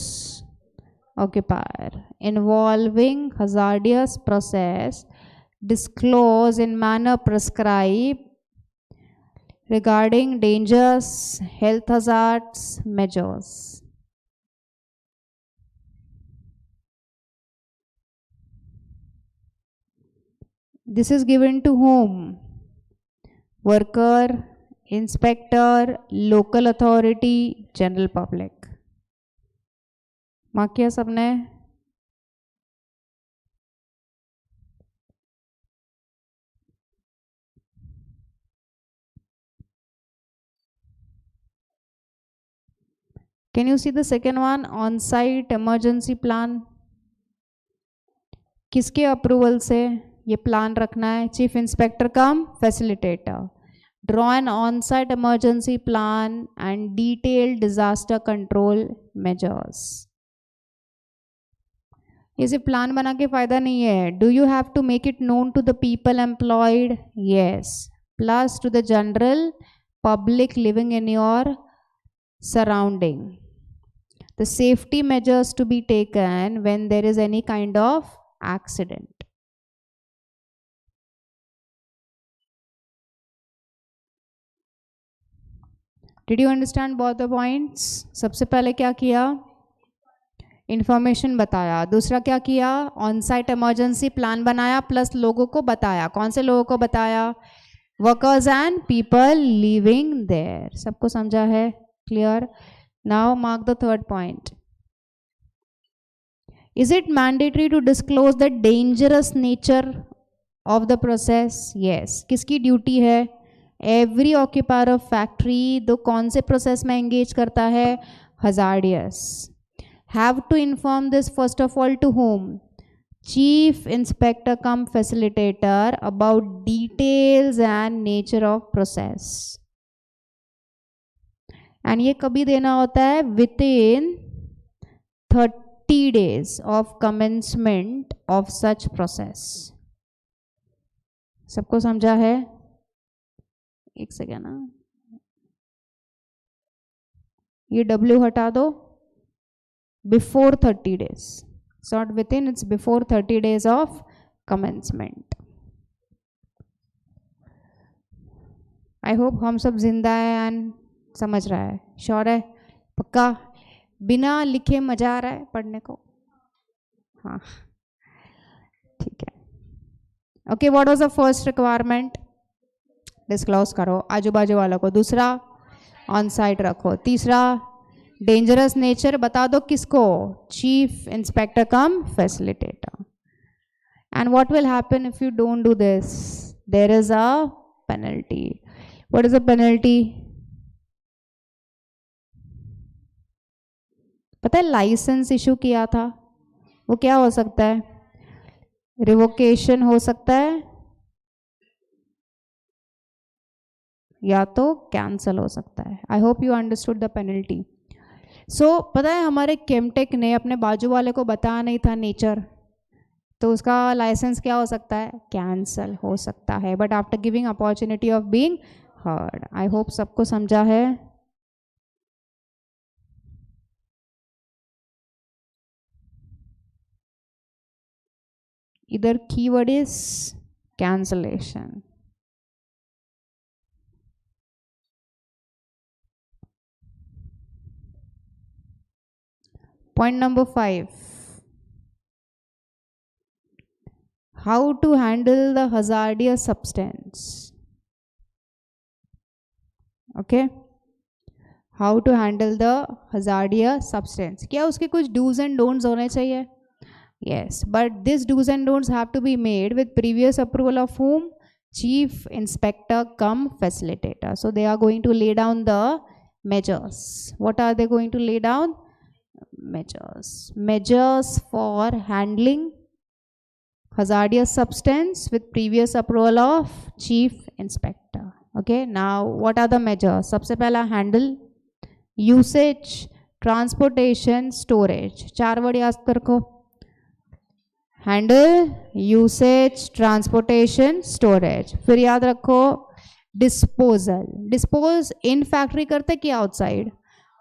Occupier. Involving hazardous process, disclose in manner prescribed regarding dangers, health hazards, measures. This is given to whom? Worker, inspector, local authority, general public. Mark किया सबने? Can you see the second one? On-site emergency plan. किसके approval से ये plan रखना है? Chief inspector cum facilitator. Draw an on-site emergency plan and detailed disaster control measures. ये सिर्फ plan बना के फायदा नहीं है. Do you have to make it known to the people employed? Yes. Plus to the general public living in your surrounding. The safety measures to be taken when there is any kind of accident. Did you understand both the points? सबसे पहले क्या किया? Information बताया. दूसरा क्या किया? On site emergency plan बनाया plus लोगों को बताया. कौन से लोगों को बताया? Workers and people living there. सबको समझा है? Clear? Now mark the third point. Is it mandatory to disclose the dangerous nature of the process? Yes. किसकी ड्यूटी है? Every occupier of factory दो कौन से प्रोसेस में एंगेज करता है? Hazardous. Have to inform this first of all to whom? Chief Inspector cum Facilitator about details and nature of process. And ये कभी देना होता है? Within 30 days of commencement of such process. सबको समझा है? एक सेकेंड ना, ये W हटा दो. Before 30 days. It's not within, it's before 30 days of commencement. I hope हम सब जिंदा है एंड समझ रहा है. श्योर है? पक्का? बिना लिखे मजा आ रहा है पढ़ने को? हाँ ठीक है. Okay, what was the first requirement? Disclose करो आजू बाजू वालों को. दूसरा, ऑन साइट रखो. तीसरा, डेंजरस नेचर बता दो किसको? Chief inspector cum facilitator. And what will happen if you don't do this? There is a penalty. What is a penalty? पता है, लाइसेंस इशू किया था, वो क्या हो सकता है? रिवोकेशन हो सकता है या तो कैंसल हो सकता है. I hope you understood the penalty. So पता है, हमारे केमटेक ने अपने बाजू वाले को बताया नहीं था नेचर, तो उसका लाइसेंस क्या हो सकता है? कैंसल हो सकता है. But after giving opportunity of being heard. I hope सबको समझा है. इधर keyword is cancellation. Point number 5. How to handle the hazardous substance. Okay. How to handle the hazardous substance. क्या उसके कुछ do's and don'ts होने चाहिए? Yes, but these do's and don'ts have to be made with previous approval of whom? Chief Inspector cum Facilitator. So they are going to lay down the measures. What are they going to lay down? Measures for handling hazardous substance with previous approval of Chief Inspector. Okay, now what are the measures? सबसे पहला handle, usage, transportation, storage. 4 word याद रखो. Handle, usage, transportation, storage. फिर याद रखो disposal. Dispose in factory करते कि outside?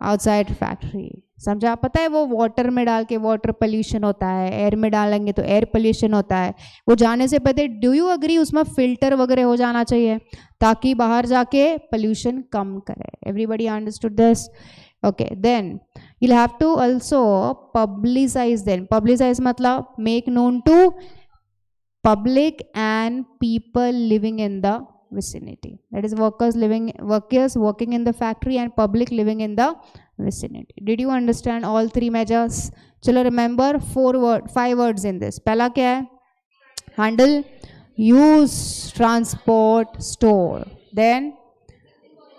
Outside factory. समझा? पता है वो वाटर में डाल के वाटर पोल्यूशन होता है, एयर में डालेंगे तो एयर पोल्यूशन होता है. वो जाने से पहले डू यू अग्री उसमें फिल्टर वगैरह हो जाना चाहिए ताकि बाहर जाके पोल्यूशन कम करे. Everybody understood this? Okay, then you'll have to also publicize them. Publicize matlab make known to public and people living in the vicinity. That is workers working in the factory and public living in the vicinity. Did you understand all three measures? चलो remember 5 words in this. पहला क्या है? Handle, use, transport, store, then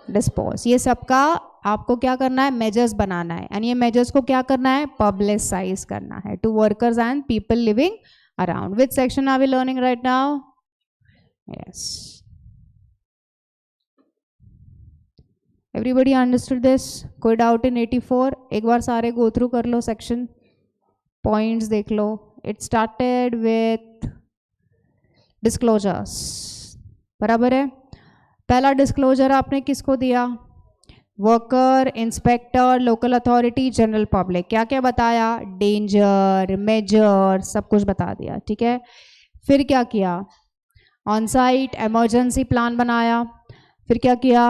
dispose. ये सबका आपको क्या करना है? मेजर्स बनाना है, एंड ये मेजर्स को क्या करना है? पब्लिसाइज करना है to workers and people living around. Which section are we learning right now? Yes, everybody understood this? कोई डाउट इन 84? एक बार सारे गो थ्रू कर लो, सेक्शन पॉइंट्स देख लो. इट स्टार्टेड विथ डिस्क्लोजर्स, बराबर है. पहला डिस्क्लोजर आपने किसको दिया? Worker, inspector, local authority, general public. क्या क्या बताया? डेंजर, मेजर, सब कुछ बता दिया, ठीक है. फिर क्या किया? ऑन साइट इमरजेंसी प्लान बनाया. फिर क्या किया?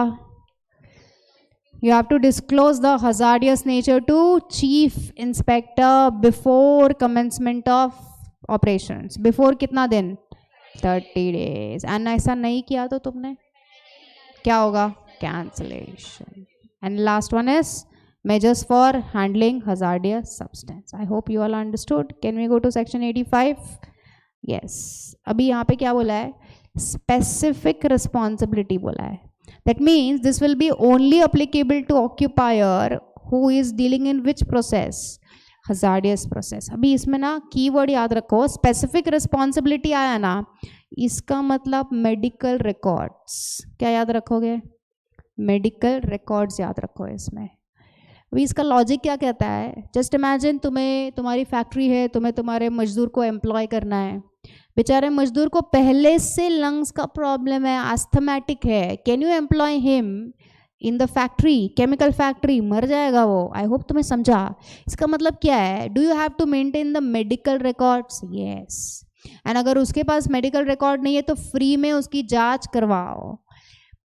You have to disclose the hazardous nature to chief inspector before commencement of operations. Before कितना दिन? 30 days. एंड ऐसा नहीं किया तो तुमने क्या होगा? Cancellation. And last one is measures for handling hazardous substance. I hope you all understood. Can we go to section 85? Yes. अभी यहाँ पे क्या बोला है? Specific responsibility बोला है. That means this will be only applicable to occupier who is dealing in which process? Hazardous process. अभी इसमें ना कीवर्ड याद रखो. Specific responsibility आया ना, इसका मतलब मेडिकल रिकॉर्ड्स. क्या याद रखोगे? मेडिकल रिकॉर्ड्स याद रखो इसमें. अभी इसका लॉजिक क्या कहता है? जस्ट इमेजिन तुम्हारी फैक्ट्री है, तुम्हें तुम्हारे मजदूर को एम्प्लॉय करना है. बेचारे मजदूर को पहले से लंग्स का प्रॉब्लम है, आस्थमेटिक है. Can you employ him in the factory? Chemical factory, मर जाएगा वो. आई होप तुम्हें समझा. इसका मतलब क्या है? Do you have to maintain the medical records? Yes. And अगर उसके पास मेडिकल रिकॉर्ड नहीं है तो फ्री में उसकी जांच करवाओ.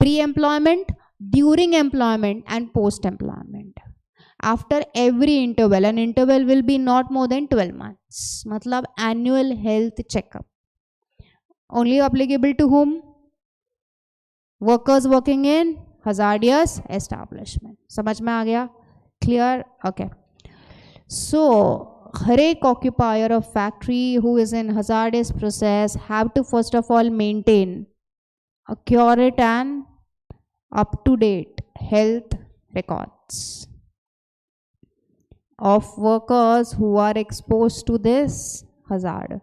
Pre employment, during employment and post employment, after every interval. An interval will be not more than 12 months. मतलब annual health checkup. Only applicable to whom? Workers working in hazardous establishment. समझ में आ गया? Clear? Okay. So हर एक occupier of factory who is in hazardous process have to first of all maintain accurate and up-to-date health records of workers who are exposed to this hazard.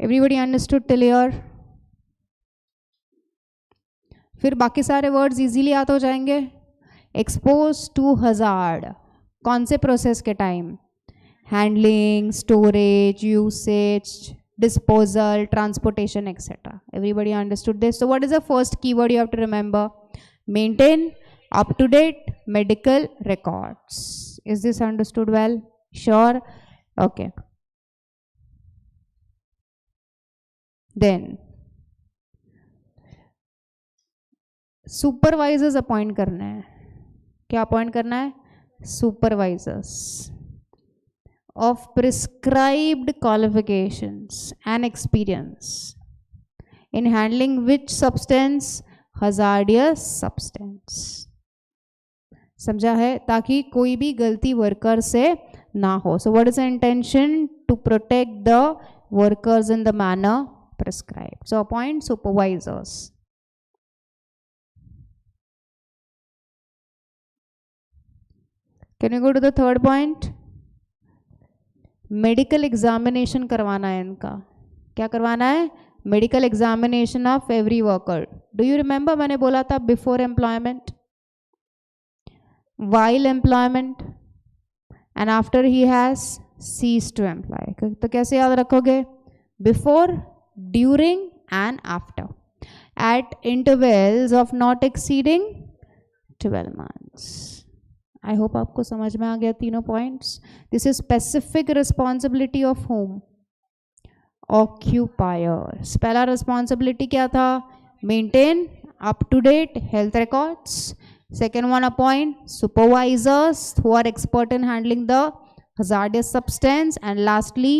Everybody understood till here? फिर बाकी सारे words easily याद हो जाएंगे. Expose to hazard कौन से process के time? Handling, storage, usage, disposal, transportation, etc. Everybody understood this? So what is the first keyword you have to remember? Maintain up-to-date medical records. Is this understood well? Sure? Okay. Then supervisors appoint करना है. क्या appoint करना है? Supervisors of prescribed qualifications and experience in handling which substance? Hazardous substance. समझा है? ताकि कोई भी गलती वर्कर से ना हो. So what is the intention? To protect the workers in the manner prescribed. So appoint supervisors. Can you go to the third point? Medical examination करवाना है इनका. क्या करवाना है? Medical examination of every worker. Do you remember मैंने बोला था before employment, while employment and after he has cease to employ. तो कैसे याद रखोगे? Before, during and after at intervals of not exceeding 12 months. I hope आपको समझ में आ गया तीनों points. This is specific responsibility of whom? Occupiers. पहला रिस्पॉन्सिबिलिटी क्या था? Maintain up to date health records. Second one, appoint supervisors who are expert in handling the hazardous substance. And lastly,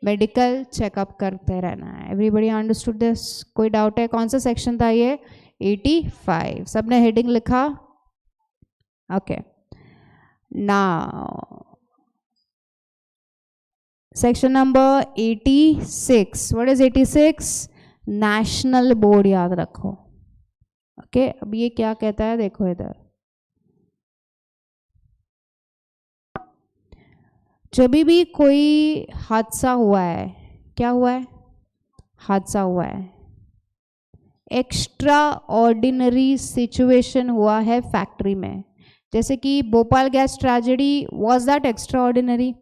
medical checkup करते रहना है। Everybody understood this? कोई doubt है? कौन सा सेक्शन था ये? 85। सबने हेडिंग लिखा? Okay, now section number 86। What is 86? National board, याद रखो। ओके, अब ये क्या कहता है देखो इधर। जब भी कोई हादसा हुआ है, क्या हुआ है? हादसा हुआ है, एक्स्ट्रा ऑर्डिनरी सिचुएशन हुआ है फैक्ट्री में, जैसे कि Bhopal gas tragedy, was that extra ordinary?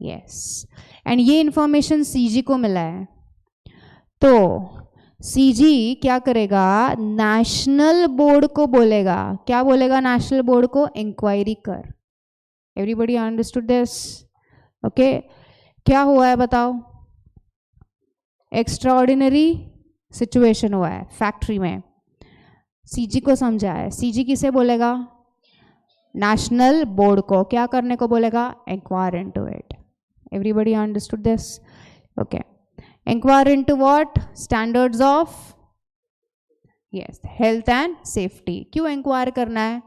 Yes. And ये इंफॉर्मेशन सीजी को मिला है, तो सीजी क्या करेगा? नेशनल बोर्ड को बोलेगा। क्या बोलेगा नेशनल बोर्ड को? इंक्वायरी कर। Everybody understood this? ओके, क्या हुआ है बताओ? एक्स्ट्रा ऑर्डिनरी सिचुएशन हुआ है फैक्ट्री में, सीजी को समझा है। सीजी किसे बोलेगा? नेशनल बोर्ड को। क्या करने को बोलेगा? Inquire into it. Everybody understood this? Okay, inquire into what? Standards of, yes, health and safety. क्यों इंक्वायर करना है?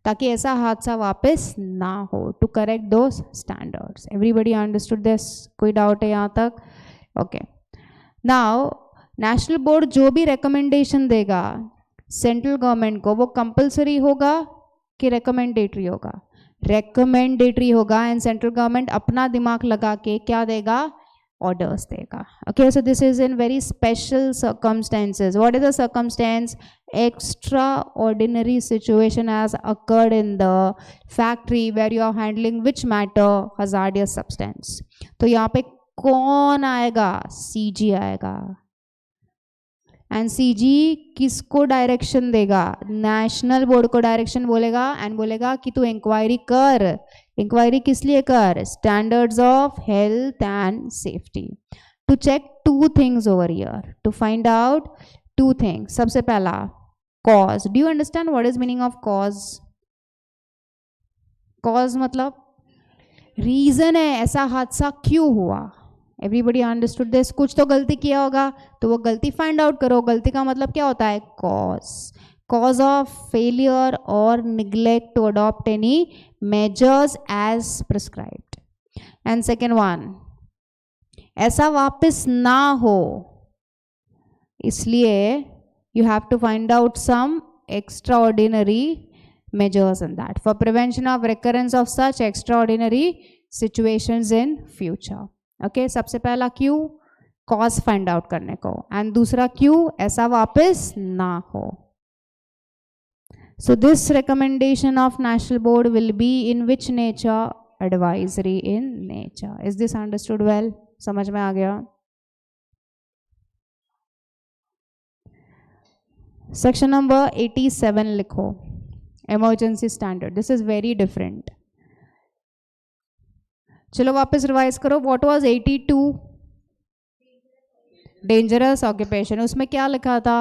ताकि ऐसा हादसा वापस ना हो, to correct those standards. Everybody understood this? कोई डाउट है यहाँ तक? ओके, नाउ नेशनल बोर्ड जो भी रिकमेंडेशन देगा सेंट्रल गवर्नमेंट को, वो कंपलसरी होगा कि रिकमेंडेटरी होगा? रिकमेंडेटरी होगा। एंड सेंट्रल गवर्नमेंट अपना दिमाग लगा के क्या देगा? ऑर्डर्स देगा। Okay, so this is in very special circumstances. What is the circumstance? Extraordinary situation has occurred in the factory where you are handling which matter? Hazardous substance. तो यहाँ पे कौन आएगा? सीजी आएगा। एंड सीजी किसको direction देगा? National board को direction बोलेगा एंड बोलेगा कि तू इंक्वायरी कर। इंक्वायरी किस लिए कर? Standards of health and safety, to check two things over here, to find out two things. सबसे पहला cause. Do you understand what is meaning of cause? Cause मतलब रीजन है, ऐसा हादसा क्यों हुआ। Everybody understood this? कुछ तो गलती किया होगा, तो वो गलती फाइंड आउट करो। गलती का मतलब क्या होता है? कॉज। कॉज ऑफ फेलियर और neglect to adopt any measures as prescribed. And second one, ऐसा वापस ना हो, इसलिए you have to find out some extraordinary measures in that for prevention of recurrence of such extraordinary situations in future. Okay, सबसे पहला क्यों? Cause find out करने को, एंड दूसरा क्यों? ऐसा वापस ना हो। So this recommendation of national board will be in which nature? Advisory in nature. Is this understood well? समझ में आ गया? Section number 87 लिखो, emergency standard. This is very different. चलो वापस रिवाइज करो. What was 82? Dangerous occupation. उसमें क्या लिखा था?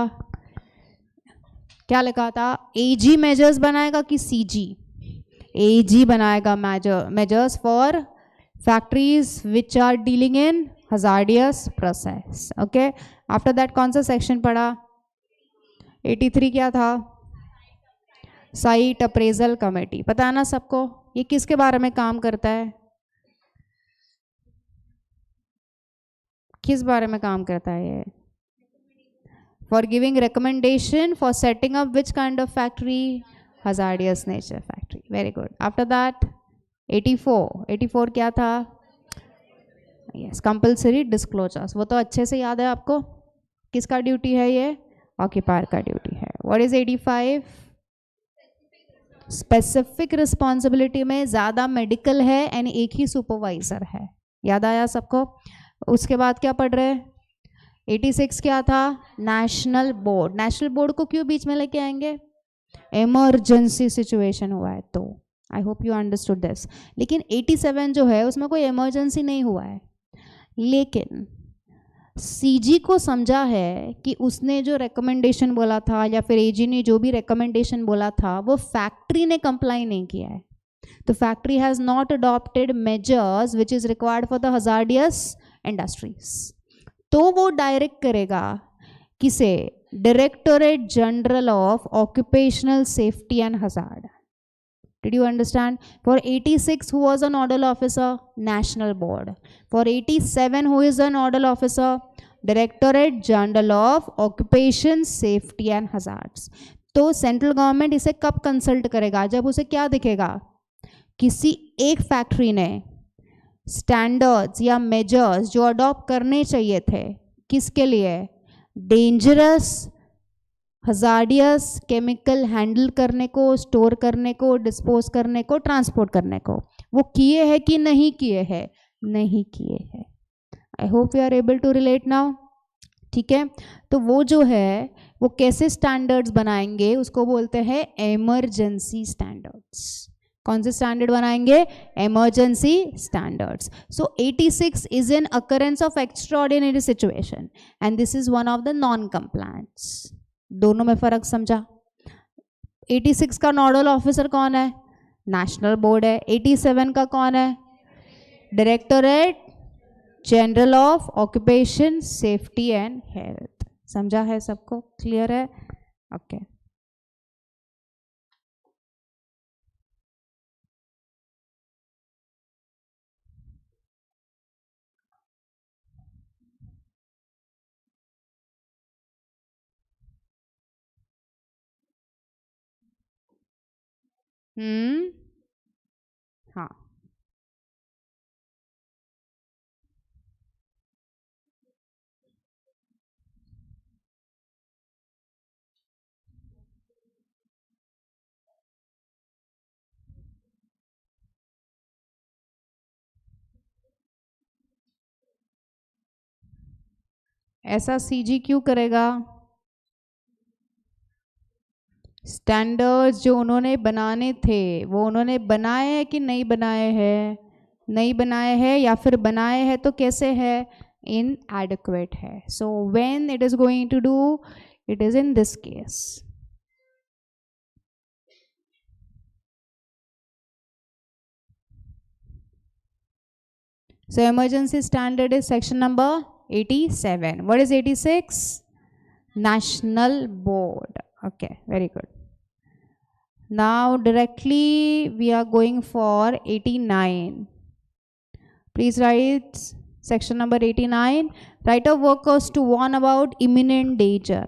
क्या लिखा था? एजी मेजर्स बनाएगा कि सीजी? एजी बनाएगा measures for factories which are dealing in hazardous process. Okay, after that कौन सा सेक्शन पढ़ा? 83 क्या था? Site appraisal committee. पता है ना सबको? ये किसके बारे में काम करता है? किस बारे में काम करता है ये? For giving recommendation for setting up which kind of factory? Hazardous nature factory. Very good. After that 84 क्या था? Yes, compulsory disclosures. वो तो अच्छे से याद है आपको. किसका ड्यूटी है ये? ऑक्यूपायर का ड्यूटी है. What is 85? स्पेसिफिक रिस्पॉन्सिबिलिटी में ज़्यादा मेडिकल है एंड एक ही सुपरवाइजर है. याद आया सबको? उसके बाद क्या पढ़ रहे? 86 क्या था? National board. नेशनल बोर्ड को क्यों बीच में लेके आएंगे? इमरजेंसी सिचुएशन हुआ है तो. आई होप यू अंडरस्टूड दिस. लेकिन 87 जो है उसमें कोई इमरजेंसी नहीं हुआ है, लेकिन सीजी को समझा है कि उसने जो रिकमेंडेशन बोला था या फिर एजी ने जो भी रिकमेंडेशन बोला था वो फैक्ट्री ने कंप्लाई नहीं किया है. तो factory has not adopted measures which is required for the hazardous industries, तो वो डायरेक्ट करेगा किसे? Directorate general of occupational safety and hazard. Did you understand? For 86, who was a nodal officer? National Board. For 87, who is a nodal officer? Directorate General of Occupation Safety and Hazards. तो central government इसे कब consult करेगा? जब उसे क्या दिखेगा? किसी एक फैक्ट्री ने स्टैंडर्ड्स या मेजर्स जो अडॉप्ट करने चाहिए थे, किसके लिए? डेंजरस हजार्डियस केमिकल हैंडल करने को, स्टोर करने को, डिस्पोज करने को, ट्रांसपोर्ट करने को, वो किए हैं कि नहीं किए हैं? नहीं किए हैं. I hope you are able to relate now. ठीक है, तो वो जो है वो कैसे स्टैंडर्ड्स बनाएंगे, उसको बोलते हैं इमरजेंसी स्टैंडर्ड्स. कौन से स्टैंडर्ड बनाएंगे? Emergency standards. So 86 is an occurrence of extraordinary situation and this is one of the non compliance. दोनों में फर्क समझा? 86 का नोडल ऑफिसर कौन है? नेशनल बोर्ड है. 87 का कौन है? Directorate general of occupation safety and health. समझा है सबको? क्लियर है? ओके. हाँ, ऐसा सीजी क्यों करेगा? स्टैंडर्ड्स जो उन्होंने बनाने थे वो उन्होंने बनाए हैं कि नहीं बनाए हैं? नहीं बनाए हैं, या फिर बनाए हैं तो कैसे है? inadequate है. So when it is going to do, it is in this case. So emergency standard is section number 87. What is 86? National Board. Okay, very good. Now directly we are going for 89. Please write section number 89. Write of workers to warn about imminent danger.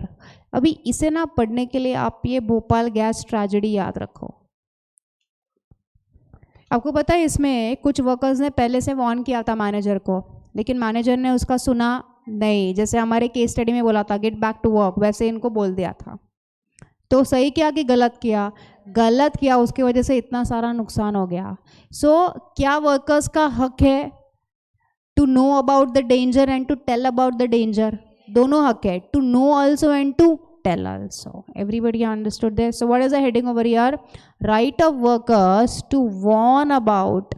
अभी इसे ना पढ़ने के लिए आप ये Bhopal gas tragedy याद रखो. आपको पता है इसमें कुछ वर्कर्स ने पहले से वार्न किया था मैनेजर को, लेकिन मैनेजर ने उसका सुना नहीं. जैसे हमारे केस स्टडी में बोला था गेट बैक टू वर्क, वैसे इनको बोल दिया था. तो सही किया कि गलत किया? गलत किया, उसकी वजह से इतना सारा नुकसान हो गया. सो क्या वर्कर्स का हक है to know about the danger and to tell about the danger? दोनों हक है, to know also and to tell also. Everybody understood this? So what is the heading over here? Right of workers to warn about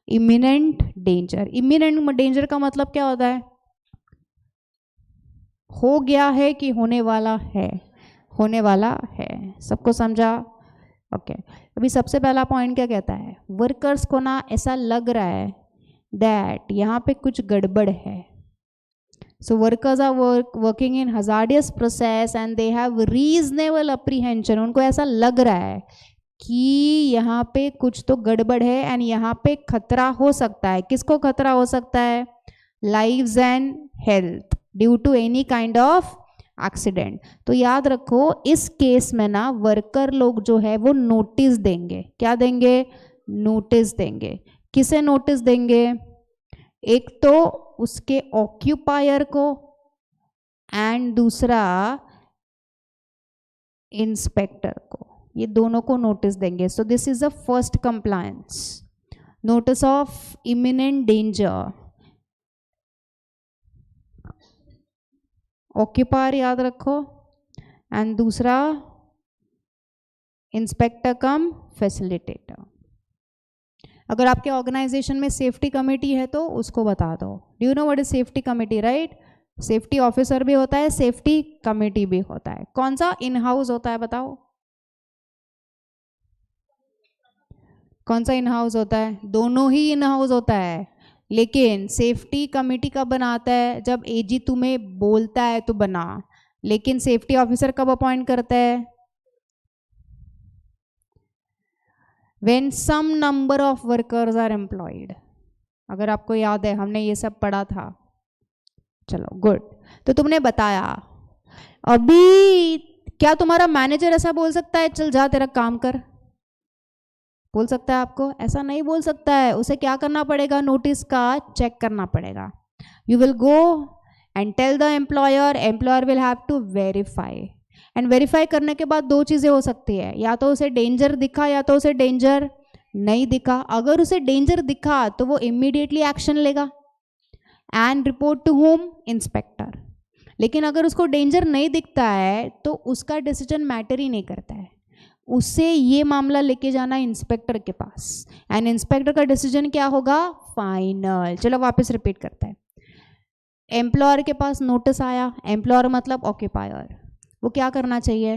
imminent danger. Imminent danger का मतलब क्या होता है? हो गया है कि होने वाला है? होने वाला है. सबको समझा? ओके. अभी सबसे पहला पॉइंट क्या कहता है? वर्कर्स को ना ऐसा लग रहा है दैट यहाँ पे कुछ गड़बड़ है. So workers are working in hazardous process and they have reasonable apprehension. उनको ऐसा लग रहा है कि यहाँ पे कुछ तो गड़बड़ है एंड यहाँ पे खतरा हो सकता है. किसको खतरा हो सकता है? Lives and health due to any kind of accident. तो याद रखो इस केस में ना वर्कर लोग जो है वो नोटिस देंगे. क्या देंगे? नोटिस देंगे. किसे नोटिस देंगे? एक तो उसके ऑक्यूपायर को एंड दूसरा इंस्पेक्टर को. ये दोनों को नोटिस देंगे. So this is the first compliance. Notice of imminent danger. Occupier याद रखो एंड दूसरा इंस्पेक्टर कम फैसिलिटेटर. अगर आपके ऑर्गेनाइजेशन में सेफ्टी कमेटी है तो उसको बता दो. Do you know what is safety committee? Right. Safety officer भी होता है, सेफ्टी कमेटी भी होता है. कौन सा इन हाउस होता है बताओ? कौन सा इन हाउस होता है? दोनों ही इन हाउस होता है, लेकिन सेफ्टी कमेटी कब बनाता है? जब एजी तुम्हें बोलता है तो बना। लेकिन सेफ्टी ऑफिसर कब अपॉइंट करता है? When some number of workers are employed. अगर आपको याद है हमने ये सब पढ़ा था। चलो गुड। तो तुमने बताया। अभी क्या तुम्हारा मैनेजर ऐसा बोल सकता है चल जा तेरा काम कर? बोल सकता है आपको? ऐसा नहीं बोल सकता है। उसे क्या करना पड़ेगा? नोटिस का चेक करना पड़ेगा। You will go and tell the employer, employer will have to verify. And verify करने के बाद दो चीज़ें हो सकती है, या तो उसे डेंजर दिखा या तो उसे डेंजर नहीं दिखा। अगर उसे डेंजर दिखा तो वो इमीडिएटली एक्शन लेगा and report to whom? Inspector. लेकिन अगर उसको डेंजर नहीं दिखता है तो उसका डिसीजन मैटर ही नहीं करता है। उसे ये मामला लेके जाना इंस्पेक्टर के पास एंड इंस्पेक्टर का डिसीजन क्या होगा? फाइनल। चलो वापस रिपीट करते हैं। एम्प्लॉयर के पास नोटिस आया, एम्प्लॉयर मतलब ऑक्यूपायर, वो क्या करना चाहिए?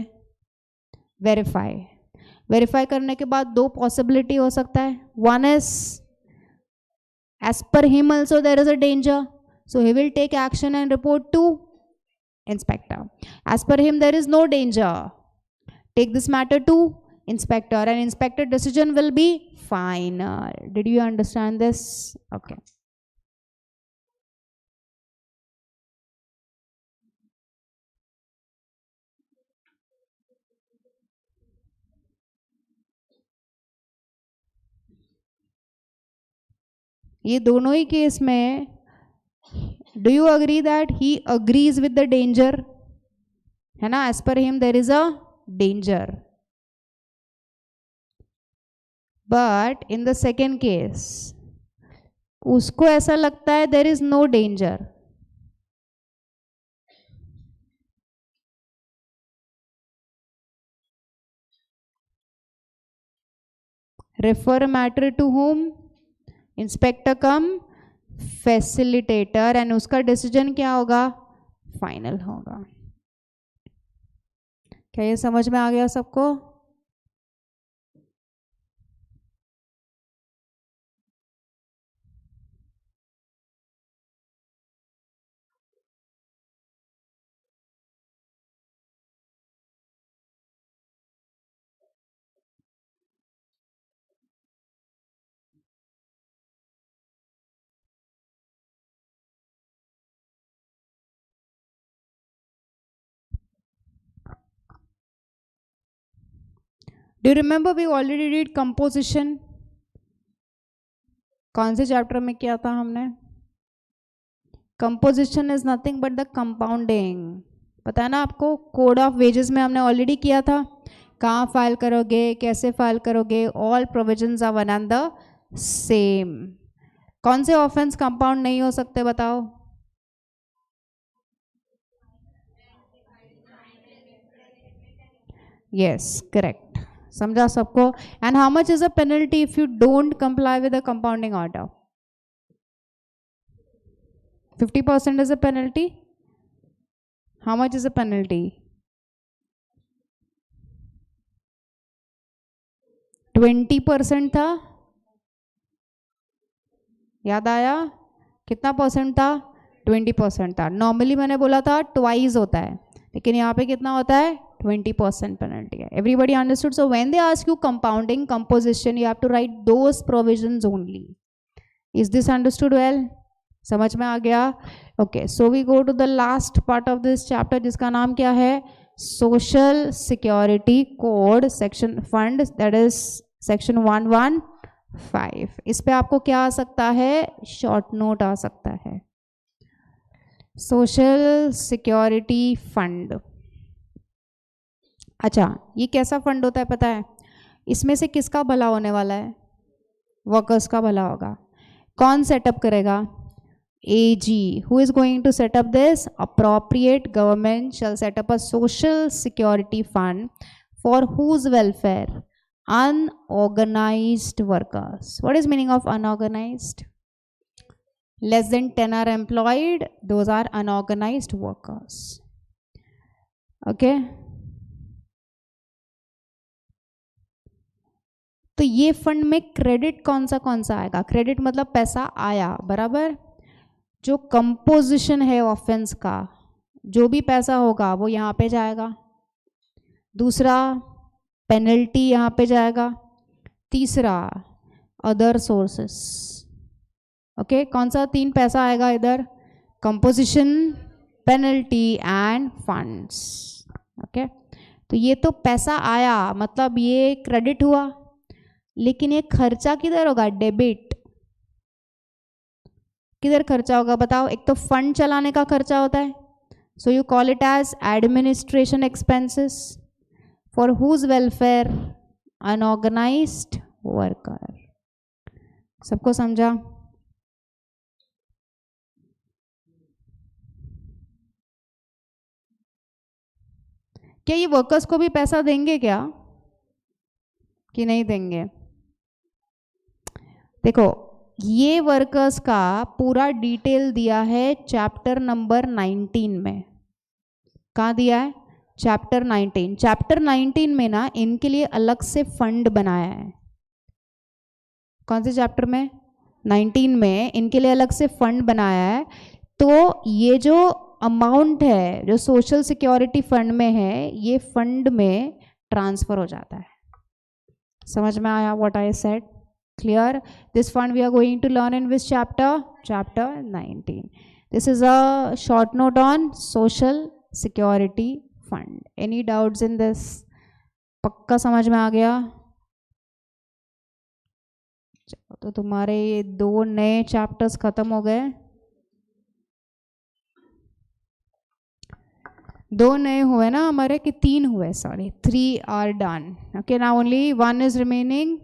वेरीफाई। वेरीफाई करने के बाद दो पॉसिबिलिटी हो सकता है। One is as per him also there is a danger, so he will take action and report to inspector. As per him there is no danger, take this matter to inspector and inspector decision will be final. Did you understand this? Okay. ये दोनों ही case में do you agree that he agrees with the danger? है ना, as per him there is a danger, but in the second case उसको ऐसा लगता है there is no danger. Refer matter to whom? Inspector cum facilitator, and उसका decision क्या होगा? Final होगा। क्या ये समझ में आ गया सबको? Do you remember we already did composition? कौन से चैप्टर में किया था हमने? Composition is nothing but the compounding. पता है ना आपको? कोड ऑफ वेजेस में हमने ऑलरेडी किया था। कहाँ फाइल करोगे, कैसे फाइल करोगे, all provisions are one and the same. कौन से ऑफेंस कंपाउंड नहीं हो सकते बताओ? Yes correct. समझा सबको? And how much is a penalty if you don't comply with the compounding order? 50% is a penalty. How much is a penalty? 20% था। याद आया? कितना परसेंट था? 20% था। नॉर्मली मैंने बोला था ट्वाइस होता है, लेकिन यहाँ पे कितना होता है? 20% पेनल्टी है। Everybody understood? So when they ask you compounding composition you have to write those provisions only. Is this understood well? समझ में आ गया? Okay, so we go to the last part of this chapter जिसका नाम क्या है? Social security code section fund, that is section 115। इस पे आपको क्या आ सकता है? शॉर्ट नोट आ सकता है। Social security fund. अच्छा, ये कैसा फंड होता है पता है? इसमें से किसका भला होने वाला है? वर्कर्स का भला होगा। कौन सेटअप करेगा? AG. Who is going to set up this? Appropriate government shall set up a social security fund for whose welfare? Unorganized workers. What is meaning of unorganized? Less than 10 are employed. Those are unorganized workers. Okay. तो ये fund में credit कौन सा आएगा? Credit मतलब पैसा आया, बराबर। जो कंपोजिशन है ऑफेंस का, जो भी पैसा होगा वो यहाँ पे जाएगा। दूसरा, पेनल्टी यहाँ पे जाएगा। तीसरा, अदर सोर्सेस। ओके, कौन सा 3 पैसा आएगा इधर? Composition, penalty end funds. Okay, तो ये तो पैसा आया, मतलब ये क्रेडिट हुआ। लेकिन ये खर्चा किधर होगा? डेबिट। किधर खर्चा होगा बताओ? एक तो फंड चलाने का खर्चा होता है, so you call it as administration expenses for whose welfare? Unorganised worker. सबको समझा? क्या ये वर्कर्स को भी पैसा देंगे क्या कि नहीं देंगे? देखो, ये वर्कर्स का पूरा डिटेल दिया है चैप्टर नंबर 19 में। कहाँ दिया है? चैप्टर 19। चैप्टर 19 में ना इनके लिए अलग से फंड बनाया है। कौन से चैप्टर में? 19 में इनके लिए अलग से फंड बनाया है। तो ये जो अमाउंट है जो सोशल सिक्योरिटी फंड में है, ये फंड में ट्रांसफर हो जाता है। समझ में आया what I said? Clear? This fund we are going to learn in which chapter? Chapter 19. This is a short note on social security fund. Any doubts in this? पक्का समझ में आ गया? चलो, तो तुम्हारे ये 2 नए चैप्टर्स खत्म हो गए। 2 नए हुए ना हमारे, कि 3 हुए? Sorry, 3 are done. Okay, now only 1 is remaining.